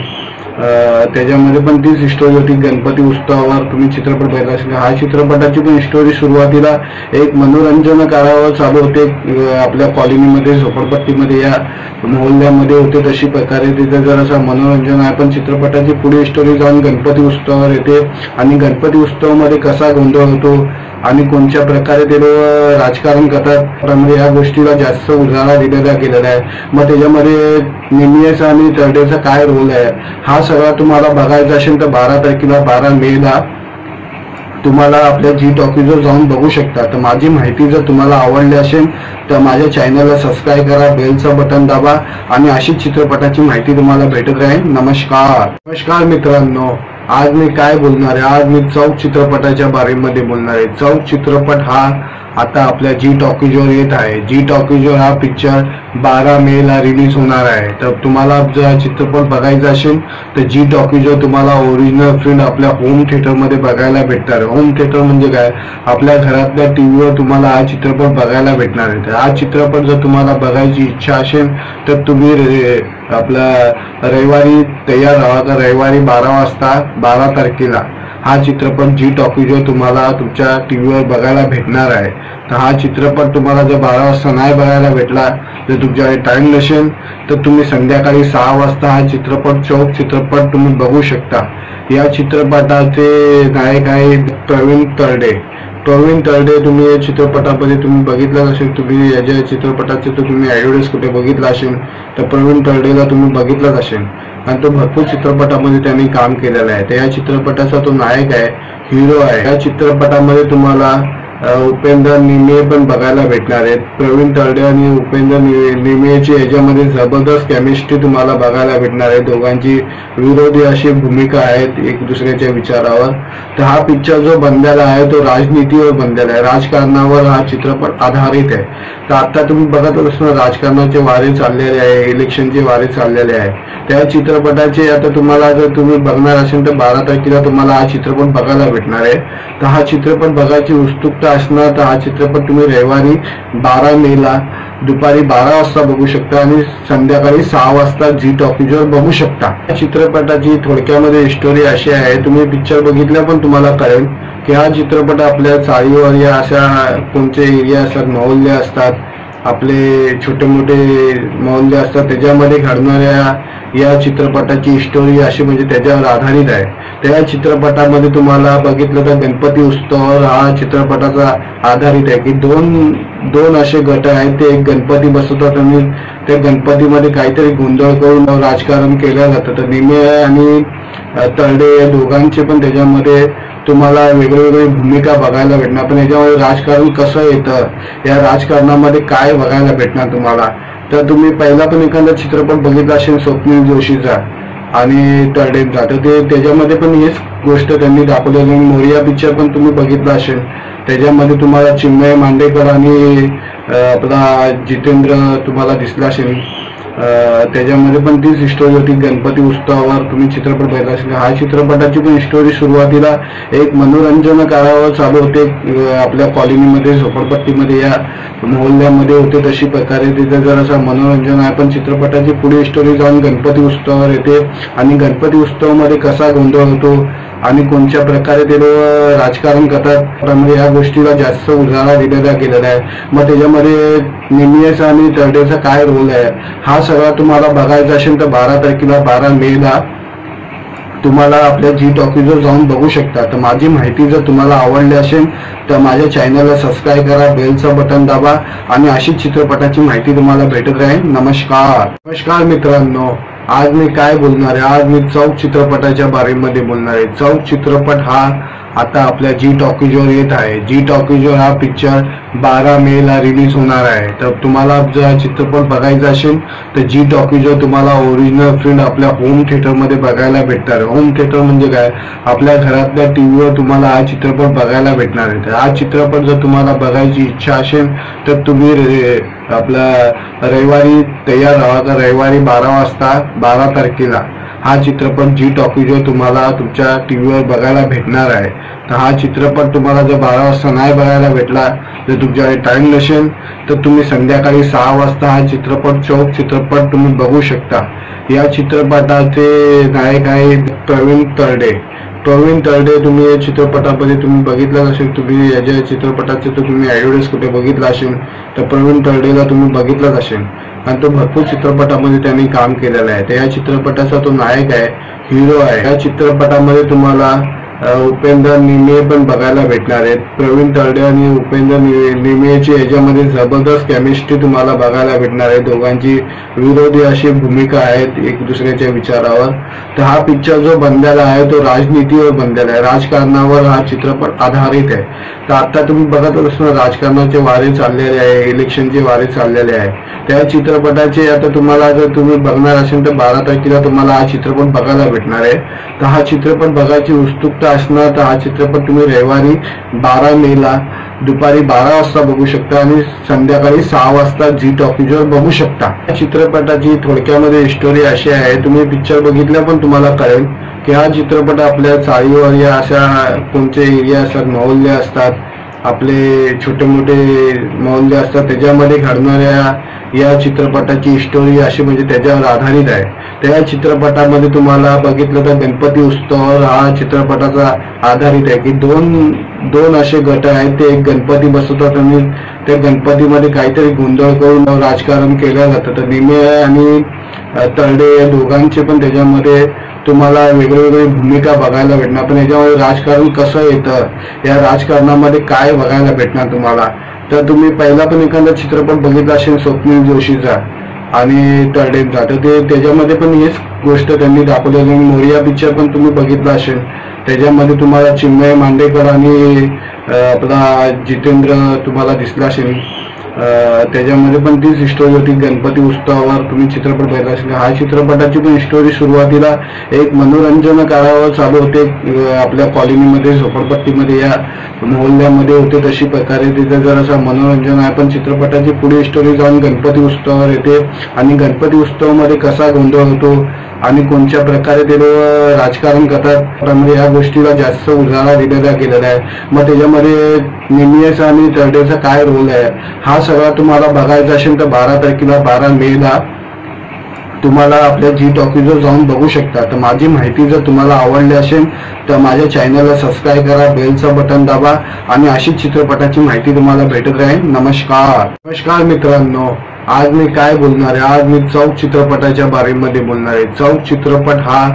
त्याच्यामध्ये पण तीच स्टोरी होती। गणपती उत्सवावर तुम्ही चित्रपट बघितला असेल, हा चित्रपटाची पण स्टोरी सुरुवातीला एक मनोरंजन करावं चालू होते, आपल्या कॉलनीमध्ये झोपडपट्टीमध्ये या मोहल्ल्यामध्ये होते, तशी प्रकारे तिथे जरासा मनोरंजन आहे। पण चित्रपटाची पुढे स्टोरी जाऊन गणपती उत्सवावर येते आणि गणपती उत्सवामध्ये कसा गोंधळ होतो आणि कोणत्या प्रकारे ते राजकारण करतात, त्यामध्ये या गोष्टीला जास्त उजाळा दिलेला गेलेला आहे। मग त्याच्यामध्ये निमियेचा आणि तरडेचा काय रोल आहे, हा सगळा तुम्हाला बघायचा असेल तर 12 तारखेला 12 मेला तुम्हाला आपल्या जी टॉकीजवर जाऊन बघू शकता। तर माझी माहिती जर तुम्हाला आवडली असेल तर माझ्या चॅनलला सबस्क्राईब करा, बेलचं बटन दाबा आणि अशीच चित्रपटाची माहिती तुम्हाला भेटत राहील। नमस्कार मित्रांनो, आज मी काय बोलणार आहे, आज मी चौक चित्रपटाच्या बारेमध्ये बोलणार आहे। चौक चित्रपट हा आता आपल्या जी टॉकीजवर येत आहे। जी टॉकीजवर हा पिक्चर 12 मेला रिलीज होणार आहे। तर तुम्हाला जर हा चित्रपट बघायचा असेल तर जी टॉकीजवर तुम्हाला ओरिजिनल प्रिंट आपल्या होम थिएटरमध्ये बघायला भेटणार। होम थिएटर म्हणजे काय, आपल्या घरातल्या टीव्हीवर तुम्हाला हा चित्रपट बघायला भेटणार आहे। तर हा चित्रपट जर तुम्हाला बघायची इच्छा असेल तर तुम्ही आपला रविवारी तयार राहा, तर रविवारी 12 वाजता 12 तारखेला हा चित्रपट जी टॉकीजवर तुम्हाला तुमच्या टीव्हीवर बघायला भेटणार आहे। तर हा चित्रपट तुम्हाला जर 12 वाजता नाही बघायला भेटला, जर तुमच्याकडे टाइम नसेल तर तुम्ही संध्याकाळी 6 वाजता हा चित्रपट चौक चित्रपट तुम्ही बघू शकता। या चित्रपटाचे नायक आहेत प्रवीण तरडे। तुम्ही या चित्रपटामध्ये तुम्ही बघितलं असेल, तुम्ही याच्या चित्रपटाचे तर तुम्ही ॲडव्हर्टाइज कुठे बघितला असेल तर प्रवीण तरडेला तुम्ही बघितलंच असेल आणि तो भरपूर चित्रपटामध्ये त्यांनी काम केलेलं आहे। तर या चित्रपटाचा तो नायक आहे, हिरो आहे। या चित्रपटामध्ये तुम्हाला उपेंद्र निमे पण बघायला भेटणार आहेत। प्रवीण तरडे आणि उपेंद्र निमेची याच्यामध्ये जबरदस्त केमिस्ट्री तुम्हाला बघायला भेटणार आहे। दोघांची विरोधी अशी भूमिका आहेत एक दुसऱ्याच्या विचारावर। तर हा पिक्चर जो बनलेला आहे तो राजनीतीवर बनलेला आहे, राजकारणावर हा चित्रपट आधारित आहे। तर आता तुम्ही बघत असणार राजकारणाचे वारे चाललेले आहे, इलेक्शनचे वारे चाललेले आहे। त्या चित्रपटाचे आता तुम्हाला जर तुम्ही बघणार असेल तर 12 तारखेला तुम्हाला हा चित्रपट बघायला भेटणार आहे। तर हा चित्रपट बघायची उत्सुकता असणार तर हा चित्रपट तुम्ही रविवारी 12 मेला दुपारी 12 वाजता बघू शकता आणि संध्याकाळी 6 वाजता झी टॉकीजवर बघू शकता। या चित्रपटाची थोडक्यामध्ये स्टोरी अशी आहे, तुम्ही पिक्चर बघितल्या पण तुम्हाला कळेल की हा चित्रपट आपल्या चाळीवर या अशा कोणते एरिया असतात, मोहल्ले असतात, आपले छोटे मोठे मोहल्ले असतात, त्याच्यामध्ये घडणाऱ्या या चित्रपटाची स्टोरी अशी म्हणजे त्याच्यावर आधारित आहे। त्या चित्रपटामध्ये तुम्हाला बघितलं तर गणपती उत्सवावर हा चित्रपटाचा आधारित आहे की दोन असे गट आहेत, ते एक गणपती बसवतात आणि त्या गणपतीमध्ये काहीतरी गोंधळ करून राजकारण केलं जातं। तर निमे आणि तरडे या दोघांचे पण त्याच्यामध्ये तुम्हाला वेगवेगळी भूमिका बघायला भेटणार, पण याच्यामध्ये राजकारण कसं येतं, या राजकारणामध्ये काय बघायला भेटणार तुम्हाला। तर तुम्ही पहिला पण एखादा चित्रपट बघितला असेल स्वप्नील जोशीचा आणि तरडेंचा, तर ते त्याच्यामध्ये पण हेच गोष्ट त्यांनी दाखवलेली। मोरिया पिक्चर पण तुम्ही बघितला असेल, त्याच्यामध्ये तुम्हाला चिन्मय मांडेकर आणि आपला जितेंद्र तुम्हाला दिसला असेल, त्याच्यामध्ये पण तीच स्टोरी होती। गणपती उत्सवावर तुम्ही चित्रपट बघितला असेल, हा चित्रपटाची पण स्टोरी सुरुवातीला एक मनोरंजन करावं चालू होते, आपल्या कॉलनीमध्ये झोपडपट्टीमध्ये या मोहल्ल्यामध्ये होते, तशी प्रकारे तिथे जरासा मनोरंजन आहे। पण चित्रपटाची पुढे स्टोरी जाऊन गणपती उत्सवावर येते आणि गणपती उत्सवामध्ये कसा गोंधळ होतो आणि कोणत्या प्रकारे ते राजकारण करतात, त्यामुळे या गोष्टीला जास्त उजाळा दिलेला गेलेला आहे. मग त्याच्यामध्ये निमियस आणि तरडेचा काय रोल आहे हा सगळा तुम्हाला बघायचा असेल तर 12 तारखेला 12 मेला तुम्हाला आपल्या जी टॉकीजवर जाऊन बघू शकता. तर माझी माहिती जर तुम्हाला आवडली असेल तर माझ्या चॅनलला सबस्क्राईब करा, बेलचं बटन दाबा आणि अशीच चित्रपटाची माहिती तुम्हाला भेटत राहील. नमस्कार मित्रांनो, आज मी काय बोलणार आहे, आज मी चौक चित्रपटाच्या बारेमध्ये बोलणार आहे. चौक चित्रपट हा आता आपल्या जी टॉकीजवर येत आहे. जी टॉकीजवर हा पिक्चर 12 मेला रिलीज होणार आहे. तर तुम्हाला जर हा चित्रपट बघायचा असेल तर जी टॉकीजवर तुम्हाला ओरिजिनल प्रिंट आपल्या होम थिएटरमध्ये बघायला भेटणार. होम थिएटर म्हणजे काय, आपल्या घरातल्या टीव्हीवर तुम्हाला हा चित्रपट बघायला भेटणार आहे. तर हा चित्रपट जर तुम्हाला बघायची इच्छा असेल तर तुम्ही आपला रविवारी तयार राहा. तर रविवारी 12 वाजता 12 तारखेला हा चित्रपट जी टॉकीजवर तुम्हाला तुमच्या टीव्हीवर बघायला भेटणार आहे. तर हा चित्रपट तुम्हाला जर 12 वाजता नाही बघायला भेटला, जर तुमच्याकडे टाइम नसेल तर तुम्ही संध्याकाळी 6 वाजता हा चित्रपट चौक चित्रपट तुम्ही बघू शकता. या चित्रपटाचे नायक आहे प्रवीण तरडे. तुम्ही या चित्रपटामध्ये तुम्ही बघितलं असेल, तुम्ही याच्या चित्रपटाचे तर तुम्ही ॲडव्हर्टाइज कुठे बघितला असेल तर प्रवीण तरडेला तुम्ही बघितलंच असेल आणि तो भरपूर चित्रपटामध्ये त्यांनी काम केलेलं आहे. तर या चित्रपटाचा तो नायक आहे, हिरो आहे. या चित्रपटामध्ये तुम्हाला उपेंद्र निमे पण बघायला भेटणार आहेत. प्रवीण तरडे आणि उपेंद्र निमेची याच्यामध्ये जबरदस्त केमिस्ट्री तुम्हाला बघायला भेटणार आहे. दोघांची विरोधी अशी भूमिका आहेत एक दुसऱ्याच्या विचारावर. तर हा पिक्चर जो बनलेला आहे तो राजनीतीवर बनलेला आहे, राजकारणावर हा चित्रपट आधारित आहे. तर आता तुम्ही बघत असणार राजकारणाचे वारे चाललेले आहे, इलेक्शनचे वारे चाललेले आहे. त्या चित्रपटाचे आता तुम्हाला जर तुम्ही बघणार असेल तर 12 तारखेला तुम्हाला हा चित्रपट बघायला भेटणार आहे. तर हा चित्रपट बघायची उत्सुकता असणार तर हा चित्रपट तुम्ही रविवारी 12 मेला दुपारी 12 वाजता बघू शकता आणि संध्याकाळी 6 वाजता जी टॉकीजवर बघू शकता. या चित्रपटाची थोडक्यामध्ये स्टोरी अशी आहे, तुम्ही पिक्चर बघितल्या पण तुम्हाला कळेल की हा चित्रपट आपल्या चाळीवर या अशा कोणते एरिया असतात, मोहल्ले असतात, आपले छोटे मोठे मोहल्ले असतात, त्याच्यामध्ये घडणाऱ्या या चित्रपटाची स्टोरी अशी म्हणजे त्याच्यावर आधारित आहे. त्या चित्रपटामध्ये तुम्हाला बघितलं तर गणपती उत्सवावर हा चित्रपटाचा आधारित आहे की दोन असे गट आहेत, ते एक गणपती बसवतात आणि त्या गणपतीमध्ये काहीतरी गोंधळ करून राजकारण केलं जातं. तर निमे आणि तरडे या दोघांचे पण त्याच्यामध्ये तुम्हाला वेगवेगळी भूमिका बघायला भेटणार. पण याच्यामध्ये राजकारण कसं येतं, या राजकारणामध्ये काय बघायला भेटणार तुम्हाला. तर तुम्ही पहिला पण एखादा चित्रपट बघितला असेल स्वप्नील जोशीचा आणि तरडेंचा, तर ते त्याच्यामध्ये पण हीच गोष्ट त्यांनी दाखवलेली. मोरिया पिक्चर पण तुम्ही बघितला असेल, त्याच्यामध्ये तुम्हाला चिन्मय मांडेकर आणि आपला जितेंद्र तुम्हाला दिसला असेल. त्याच्यामध्ये पण तीच स्टोरी होती, गणपती उत्सवावर तुम्ही चित्रपट बघितला असेल. हा चित्रपटाची पण स्टोरी सुरुवातीला एक मनोरंजन काळावर चालू होते, आपल्या कॉलनीमध्ये झोपडपट्टीमध्ये या मोहल्ल्यामध्ये होते तशी प्रकारे तिथे जरासा मनोरंजन आहे. पण चित्रपटाची पुढे स्टोरी जाऊन गणपती उत्सवावर येते आणि गणपती उत्सवामध्ये कसा गोंधळ होतो आणि कोणत्या प्रकारे ते राजकारण करतात, त्यामुळे या गोष्टीला जास्त उजाळा दिलेला गेलेला आहे. मग त्याच्यामध्ये निमियस आणि तरडेचा काय रोल आहे हा सगळा तुम्हाला बघायचा असेल तर 12 तारखेला 12 मेला तुम्हाला आपल्या जी टॉकीजवर जाऊन बघू शकता. तर माझी माहिती जर तुम्हाला आवडली असेल तर माझ्या चॅनलला सबस्क्राईब करा, बेलचं बटन दाबा आणि अशीच चित्रपटाची माहिती तुम्हाला भेटत राहील. नमस्कार मित्रांनो, आज मी काय बोलणार आहे, आज मी चौक चित्रपटाच्या बारेमध्ये बोलणार आहे. चौक चित्रपट हा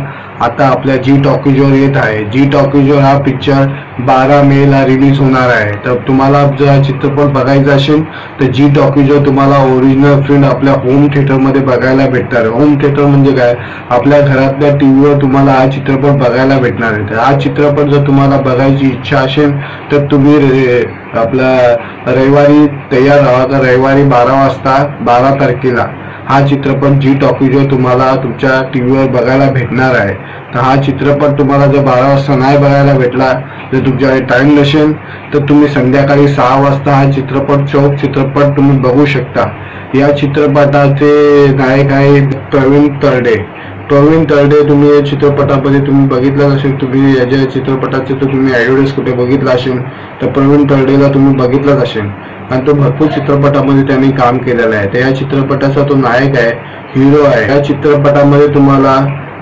आता आपल्या जी टॉकीजवर येत आहे. जी टॉकीजवर हा पिक्चर 12 मेला रिलीज होणार आहे. तर तुम्हाला जर हा चित्रपट बघायचा असेल तर जी टॉकीजवर तुम्हाला ओरिजिनल प्रिंट आपल्या होम थिएटरमध्ये बघायला भेटणार. होम थिएटर म्हणजे काय, आपल्या घरातल्या टीव्हीवर तुम्हाला हा चित्रपट बघायला भेटणार आहे. तर हा चित्रपट जर तुम्हाला बघायची इच्छा असेल तर तुम्ही आपला रविवारी तयार राहा. तर रविवारी 12 वाजता 12 तारखेला हा चित्रपट जी टॉकीजवर तुम्हाला तुमच्या टीव्हीवर बघायला भेटणार आहे. तर हा चित्रपट तुम्हाला जर 12 वाजता नाही बघायला भेटला, जर तुमच्याकडे टाइम नसेल तर तुम्ही संध्याकाळी 6 वाजता हा चित्रपट चौक चित्रपट तुम्ही बघू शकता. या चित्रपटाचे नायक आहे प्रवीण तरडे. तुम्ही या चित्रपटामध्ये तुम्ही बघितलं असेल, तुम्ही याच्या चित्रपटाचे तर तुम्ही ॲडव्हर्टाइज कुठे बघितला असेल तर प्रवीण तरडेला तुम्ही बघितलंच असेल आणि तो भरपूर चित्रपटामध्ये त्यांनी काम केलेलं आहे. तर या चित्रपटाचा तो नायक आहे, हिरो आहे. या चित्रपटामध्ये तुम्हाला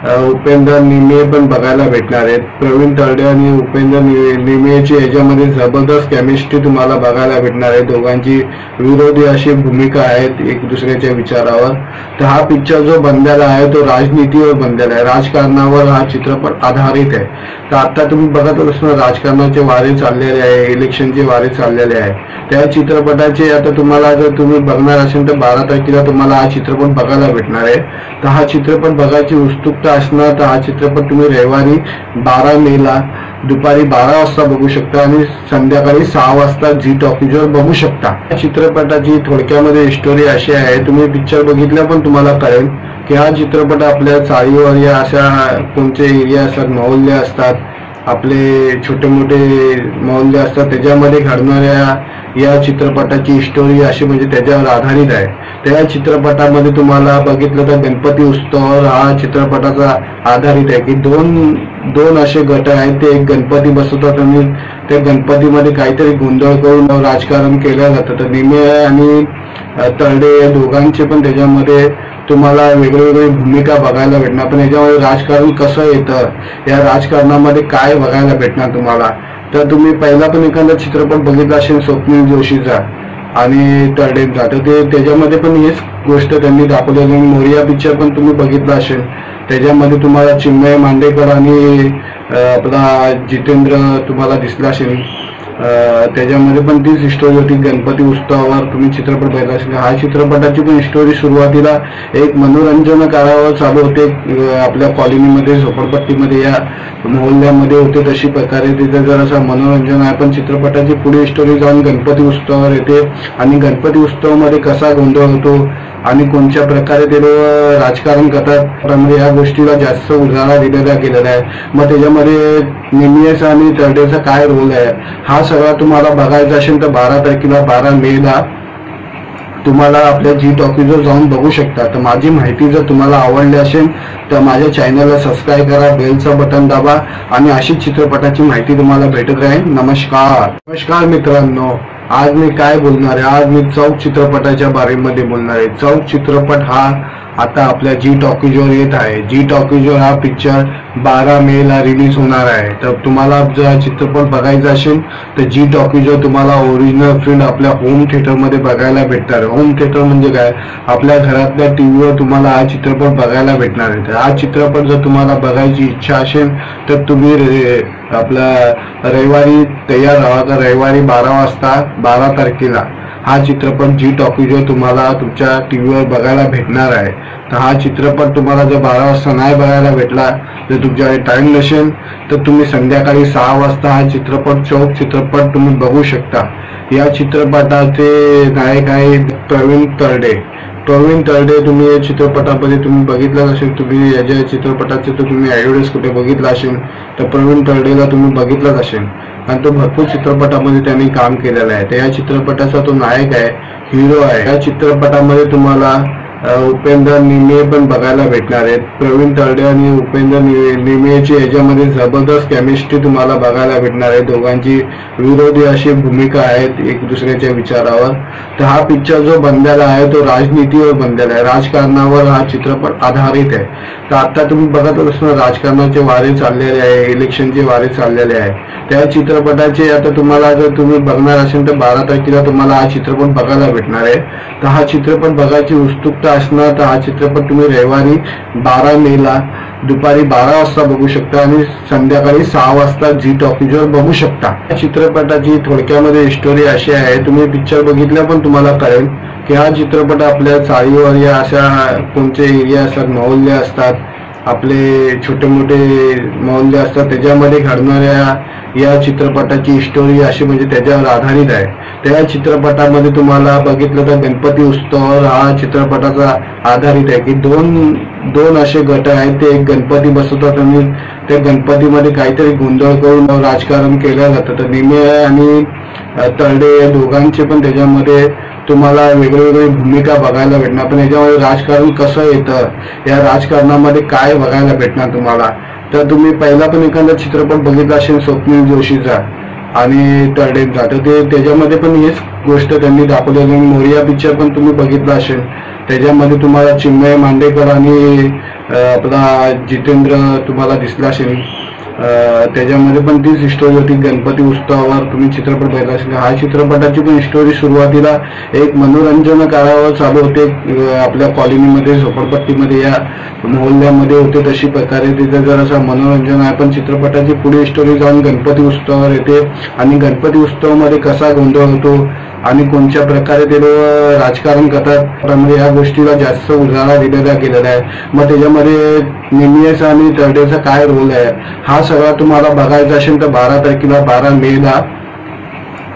उपेंद्र निमे पण बघायला भेटणार आहेत. प्रवीण तरडे आणि उपेंद्र निमेची याच्यामध्ये जबरदस्त केमिस्ट्री तुम्हाला बघायला भेटणार आहे. दोघांची विरोधी अशी भूमिका आहेत एक दुसऱ्याच्या विचारावर. तर हा पिक्चर जो बनलेला आहे तो राजनीतीवर बनलेला आहे, राजकारणावर हा चित्रपट आधारित आहे. तर आता तुम्ही बघत असणार राजकारणाचे वारे चाललेले आहे, इलेक्शनचे वारे चाललेले आहे. त्या चित्रपटाचे आता तुम्हाला जर तुम्ही बघणार असेल तर 12 तारखेला तुम्हाला हा चित्रपट बघायला भेटणार आहे. तर हा चित्रपट बघायची उत्सुकता असणार तर हा चित्रपट तुम्ही रविवारी 12 मेला दुपारी 12 वाजता बघू शकता आणि संध्याकाळी 6 वाजता झी टॉकीजवर बघू शकता. या चित्रपटाची थोडक्यामध्ये स्टोरी अशी आहे, तुम्ही पिक्चर बघितल्या पण तुम्हाला कळेल की हा चित्रपट आपल्या चाळीवर या अशा कोणते एरिया असतात, मोहल्ले असतात, आपले छोटे मोठे मोहल्ले असतात, त्याच्यामध्ये घडणाऱ्या या चित्रपटाची स्टोरी अशी म्हणजे त्याच्यावर आधारित आहे. त्या चित्रपटामध्ये तुम्हाला बघितलं तर गणपती उत्सवावर हा चित्रपटाचा आधारित आहे की दोन असे गट आहेत, ते एक गणपती बसवतात आणि त्या गणपतीमध्ये काहीतरी गोंधळ करून राजकारण केलं जातं. तर निमे आणि तरडे या दोघांचे पण त्याच्यामध्ये तुम्हाला वेगवेगळी भूमिका बघायला भेटणार. पण याच्यामध्ये राजकारण कसं येतं, या राजकारणामध्ये काय बघायला भेटणार तुम्हाला. तर तुम्ही पहिला पण एखादा चित्रपट बघितला असेल स्वप्नील जोशीचा आणि तरडेंचा, तर ते त्याच्यामध्ये पण हीच गोष्ट त्यांनी दाखवलेली. मोरिया पिक्चर पण तुम्ही बघितला असेल, त्याच्यामध्ये तुम्हाला चिन्मय मांडेकर आणि आपला जितेंद्र तुम्हाला दिसला असेल. त्याच्यामध्ये पण तीच स्टोरी होती. गणपती उत्सवावर तुम्ही चित्रपट बघितला असेल. हा चित्रपटाची पण स्टोरी सुरुवातीला एक मनोरंजन कारावर चालू होते, आपल्या कॉलनीमध्ये झोपडपट्टीमध्ये या मोहल्ल्यामध्ये होते, तशी प्रकारे तिथे जरासा मनोरंजन आहे. पण चित्रपटाची पुढे स्टोरी जाऊन गणपती उत्सवावर येते आणि गणपती उत्सवामध्ये कसा गोंधळ होतो आणि कोणत्या प्रकारे ते राजकारण करतात त्यामध्ये या गोष्टीला जास्त उजाळा दिलेला गेलेला आहे. मग त्याच्यामध्ये निमेचा आणि तरडेचा काय रोल आहे हा सगळा तुम्हाला बघायचा असेल तर 12 तारखेला 12 मेला तुम्हाला आपल्या जी टॉकीजवर जाऊन बघू शकता. तर माझी माहिती जर तुम्हाला आवडली असेल तर माझ्या चॅनलला सबस्क्राईब करा, बेलचं बटन दाबा आणि अशीच चित्रपटाची माहिती तुम्हाला भेटत राहील. नमस्कार मित्रांनो, आज मी काय बोलणार आहे, आज मी चौक चित्रपटाच्या बारेमध्ये बोलणार आहे. चौक चित्रपट हा आता आपल्या जी टॉकीजवर येत आहे. जी टॉकीजवर हा पिक्चर 12 मेला रिलीज होणार आहे. तर तुम्हाला जर हा चित्रपट बघायचा असेल तर जी टॉकीजवर तुम्हाला ओरिजिनल प्रिंट आपल्या होम थिएटरमध्ये बघायला भेटणार आहे. होम थिएटर म्हणजे काय, आपल्या घरातल्या टीव्हीवर तुम्हाला हा चित्रपट बघायला भेटणार आहे. तर हा चित्रपट जर तुम्हाला बघायची इच्छा असेल तर तुम्ही आपला रविवारी तयार राहा. तर रविवारी 12 वाजता 12 तारखेला हा चित्रपट जी टॉकीजवर तुम्हाला तुमच्या टीव्हीवर बघायला भेटणार आहे. तर हा चित्रपट तुम्हाला जर 12 वाजता नाही बघायला भेटला, जर तुमच्याकडे टाइम नसेल तर तुम्ही संध्याकाळी 6 वाजता हा चित्रपट चौक चित्रपट तुम्ही बघू शकता. या चित्रपटाचे नायक आहे प्रवीण तरडे. तुम्ही या चित्रपटामध्ये तुम्ही बघितलं असेल, तुम्ही याच्या चित्रपटाचे तर तुम्ही ॲडव्हर्टाइज कुठे बघितला असेल तर प्रवीण तरडेला तुम्ही बघितलंच असेल आणि तो भरपूर चित्रपटामध्ये त्यांनी काम केलेलं आहे. तर या चित्रपटाचा तो नायक आहे, हिरो आहे. या चित्रपटामध्ये तुम्हाला उपेंद्र निमे पण बघायला भेटणार आहेत. प्रवीण तरडे आणि उपेंद्र निमेची याच्यामध्ये जबरदस्त केमिस्ट्री तुम्हाला बघायला भेटणार आहे. दोघांची विरोधी अशी भूमिका आहेत एक दुसऱ्याच्या विचारावर. तर हा पिक्चर जो बनलेला आहे तो राजनीतीवर बनलेला आहे, राजकारणावर हा चित्रपट आधारित आहे. तर आता तुम्ही बघत असणार राजकारणाचे वारे चाललेले आहे, इलेक्शनचे वारे चाललेले आहे. त्या चित्रपटाचे आता तुम्हाला जर तुम्ही बघणार असेल तर 12 तारखेला तुम्हाला हा चित्रपट बघायला भेटणार आहे. तर हा चित्रपट बघायची उत्सुकता असणार तर हा चित्रपट तुम्ही रविवारी 12 मेला दुपारी 12 वाजता बघू शकता आणि संध्याकाळी 6 वाजता झी टॉकीजवर बघू शकता. या चित्रपटाची थोडक्यामध्ये स्टोरी अशी आहे, तुम्ही पिक्चर बघितल्या पण तुम्हाला कळेल की हा चित्रपट आपल्या चाळीवर या अशा कोणते एरिया असतात, मोहल्ले असतात, आपले छोटे मोठे मोहल्ले असतात, त्याच्यामध्ये घडणाऱ्या या चित्रपटाची स्टोरी अशी म्हणजे त्याच्यावर आधारित आहे. त्या चित्रपटामध्ये तुम्हाला बघितलं तर गणपती उत्सवावर हा चित्रपटाचा आधारित आहे की दोन असे गट आहेत, ते एक गणपती बसवतात आणि त्या गणपतीमध्ये काहीतरी गोंधळ करून राजकारण केलं जातं. तर निमे आणि तरडे या दोघांचे पण त्याच्यामध्ये तुम्हाला वेगवेगळी भूमिका बघायला भेटणार. पण याच्यामध्ये राजकारण कसं येतं, या राजकारणामध्ये काय बघायला भेटणार तुम्हाला. तर तुम्ही पहिला पण एखादा चित्रपट बघितला असेल स्वप्नील जोशीचा आणि तरडेंचा, तर ते त्याच्यामध्ये पण हीच गोष्ट त्यांनी दाखवलेली. मोरिया पिक्चर पण तुम्ही बघितला असेल, त्याच्यामध्ये तुम्हाला चिन्मय मांडेकर आणि आपला जितेंद्र तुम्हाला दिसला असेल. त्याच्यामध्ये पण तीच स्टोरी होती. गणपती उत्सवावर तुम्ही चित्रपट पाहिला असेल. हा चित्रपटाची पण स्टोरी सुरुवातीला एक मनोरंजन काळावर चालू होते. आपल्या कॉलनीमध्ये झोपडपट्टीमध्ये या मोहल्ल्यामध्ये होते तशी प्रकारे तिथे जरासा मनोरंजन आहे. पण चित्रपटाची पुढे स्टोरी जाऊन गणपती उत्सवावर येते आणि गणपती उत्सवामध्ये कसा गोंधळ होतो आणि कोणत्या प्रकारे ते राजकारण करतात त्यामध्ये या गोष्टीला जास्त उजाळा दिलेला गेलेला आहे. मग त्याच्यामध्ये निमियेचा आणि तरडेचा काय रोल आहे हा सगळा तुम्हाला बघायचा असेल तर 12 तारखेला 12 मेला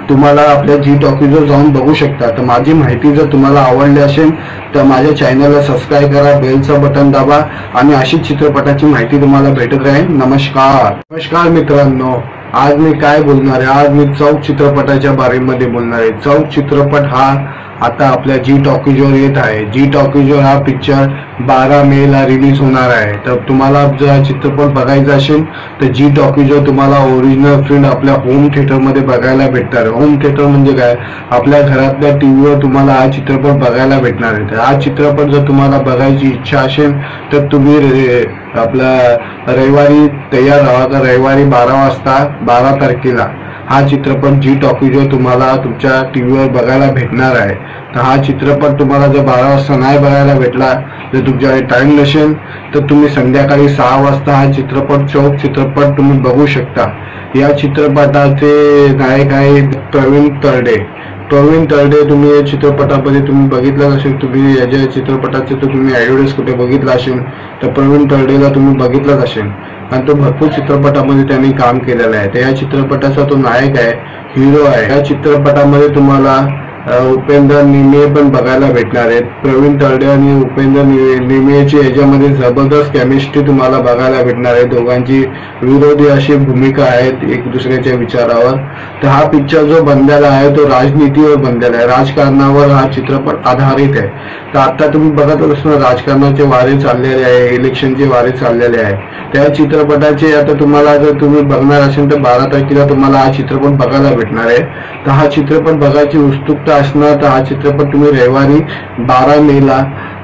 तुम्हाला आपल्या जी टॉकीजवर जाऊन बघू शकता. तर माझी माहिती जर तुम्हाला आवडली असेल तर माझ्या चॅनलला सबस्क्राईब करा, बेलचं बटन दाबा आणि अशीच चित्रपटाची माहिती तुम्हाला भेटत राहील. नमस्कार मित्रांनो, आज मी काय बोलणार आहे, आज मी चौक चित्रपटाच्या बारेमध्ये बोलणार आहे. चौक चित्रपट हा आता आपल्या जी टॉकीजवर येत आहे. जी टॉकीजवर हा पिक्चर 12 मेला रिलीज होणार आहे. तर तुम्हाला जर चित्रपट बघायचा असेल तर जी टॉकीजवर तुम्हाला ओरिजिनल फिल्म आपल्या होम थिएटरमध्ये बघायला भेटणार आहे. होम थिएटर म्हणजे काय, आपल्या घरातल्या टीव्हीवर तुम्हाला हा चित्रपट बघायला भेटणार आहे. तर हा चित्रपट जर तुम्हाला बघायची इच्छा असेल तर तुम्ही आपला रविवारी तयार राहा. तर रविवारी 12 वाजता 12 तारखेला हा चित्रपट जी टॉकीजवर तुम्हाला तुमच्या टीव्हीवर बघायला भेटणार आहे. तर हा चित्रपट तुम्हाला जर 12 वाजता नाही बघायला भेटला, जर तुमच्याकडे टाइम नसेल तर तुम्ही संध्याकाळी 6 वाजता हा चित्रपट चौक चित्रपट तुम्ही बघू शकता. या चित्रपटाचे नायक आहे प्रवीण तरडे. तुम्ही या चित्रपटामध्ये तुम्ही बघितलं असेल, तुम्ही याच्या चित्रपटाचे तर तुम्ही ॲडव्हर्टाईज कुठे बघितला असेल तर प्रवीण तरडेला तुम्ही बघितलंच असेल आणि तो भरपूर चित्रपटामध्ये त्यांनी काम केलेलं आहे. तर या चित्रपटाचा तो नायक आहे, हिरो आहे. या चित्रपटामध्ये तुम्हाला उपेंद्र निमे पण बघायला भेटणार आहेत. प्रवीण तरडे आणि उपेंद्र निमेची याच्यामध्ये जबरदस्त केमिस्ट्री तुम्हाला बघायला भेटणार आहे. दोघांची विरोधी अशी भूमिका आहेत एक दुसऱ्याच्या विचारावर. तर हा पिक्चर जो बनलेला आहे तो राजनीतीवर बनलेला आहे, राजकारणावर हा चित्रपट आधारित आहे. तर आता तुम्ही बघत असणार राजकारणाचे वारे चाललेले आहे, इलेक्शनचे वारे चाललेले आहे. त्या चित्रपटाचे आता तुम्हाला जर तुम्ही बघणार असेल तर 12 तारखेला तुम्हाला हा चित्रपट बघायला भेटणार आहे. तर हा चित्रपट बघायची उत्सुकता असणार तर हा चित्रपट तुम्ही रविवारी 12 मेला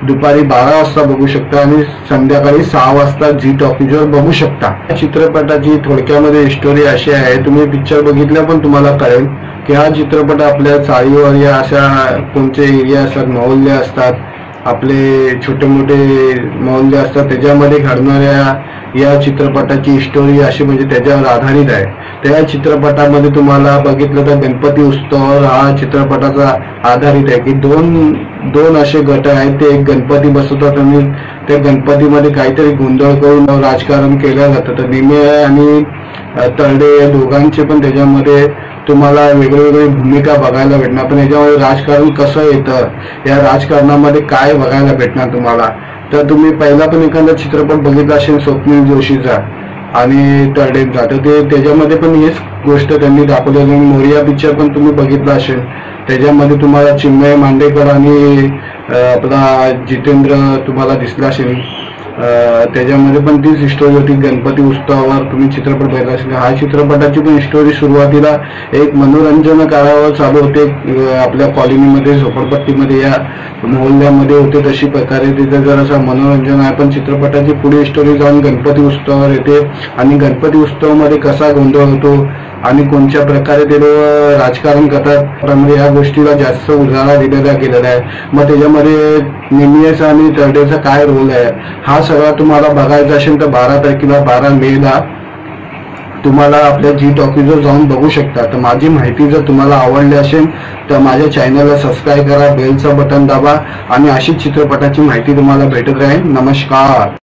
दुपारी 12 वाजता बघू शकता आणि संध्याकाळी 6 वाजता जी टॉकीजवर बघू शकता. या चित्रपटाची थोडक्यामध्ये स्टोरी अशी आहे, तुम्ही पिक्चर बघितल्या पण तुम्हाला कळेल की हा चित्रपट आपल्या चाळीवर या अशा कोणते एरिया असतात, मोहल्ले असतात, आपले छोटे मोठे मोहल्ले असतात, त्याच्यामध्ये घडणाऱ्या या चित्रपटाची स्टोरी अशी म्हणजे त्याच्यावर आधारित आहे. त्या चित्रपटामध्ये तुम्हाला बघितलं तर गणपती उत्सवावर हा चित्रपटाचा आधारित आहे की दोन असे गट आहेत. ते एक गणपती बसवतात आणि त्या गणपतीमध्ये काहीतरी गोंधळ करून राजकारण केलं जातं. तर निमे आणि तरडे या दोघांचे पण त्याच्यामध्ये तुम्हाला वेगवेगळी भूमिका बघायला भेटणार. पण याच्यामध्ये राजकारण कसं येतं, या राजकारणामध्ये काय बघायला भेटणार तुम्हाला. तर तुम्ही पहिला पण एखादा चित्रपट बघितला असेल स्वप्नील जोशीचा आणि तरडेंचा, तर ते त्याच्यामध्ये पण हीच गोष्ट त्यांनी दाखवलेली. मोरिया पिक्चर पण तुम्ही बघितला असेल, त्याच्यामध्ये तुम्हाला चिन्मय मांडेकर आणि आपला जितेंद्र तुम्हाला दिसला असेल. त्याच्यामध्ये पण तीच स्टोरी होती. गणपती उत्सवावर तुम्ही चित्रपट पाहिला असेल. हा चित्रपटाची पण स्टोरी सुरुवातीला एक मनोरंजन काळावर चालू होते. आपल्या कॉलनीमध्ये झोपडपट्टीमध्ये या मोहल्ल्यामध्ये होते तशी प्रकारे तिथे जरासा मनोरंजन आहे. पण चित्रपटाची पुढे स्टोरी जाऊन गणपती उत्सवावर येते आणि गणपती उत्सवामध्ये कसा गोंधळ होतो आणि कोणत्या प्रकारे ते राजकारण करतात त्यामध्ये या गोष्टीला जास्त उजाळा दिलेला गेलेला आहे. मग त्याच्यामध्ये निमियेचा आणि तरडेचा काय रोल आहे हा सगळा तुम्हाला बघायचा असेल तर 12 तारखेला 12 मेला तुम्हाला आपल्या जी टॉकीजवर जाऊन बघू शकता. तर माझी माहिती जर तुम्हाला आवडली असेल तर माझ्या चॅनलला सबस्क्राईब करा, बेलचं बटन दाबा आणि अशीच चित्रपटाची माहिती तुम्हाला भेटत राहील. नमस्कार.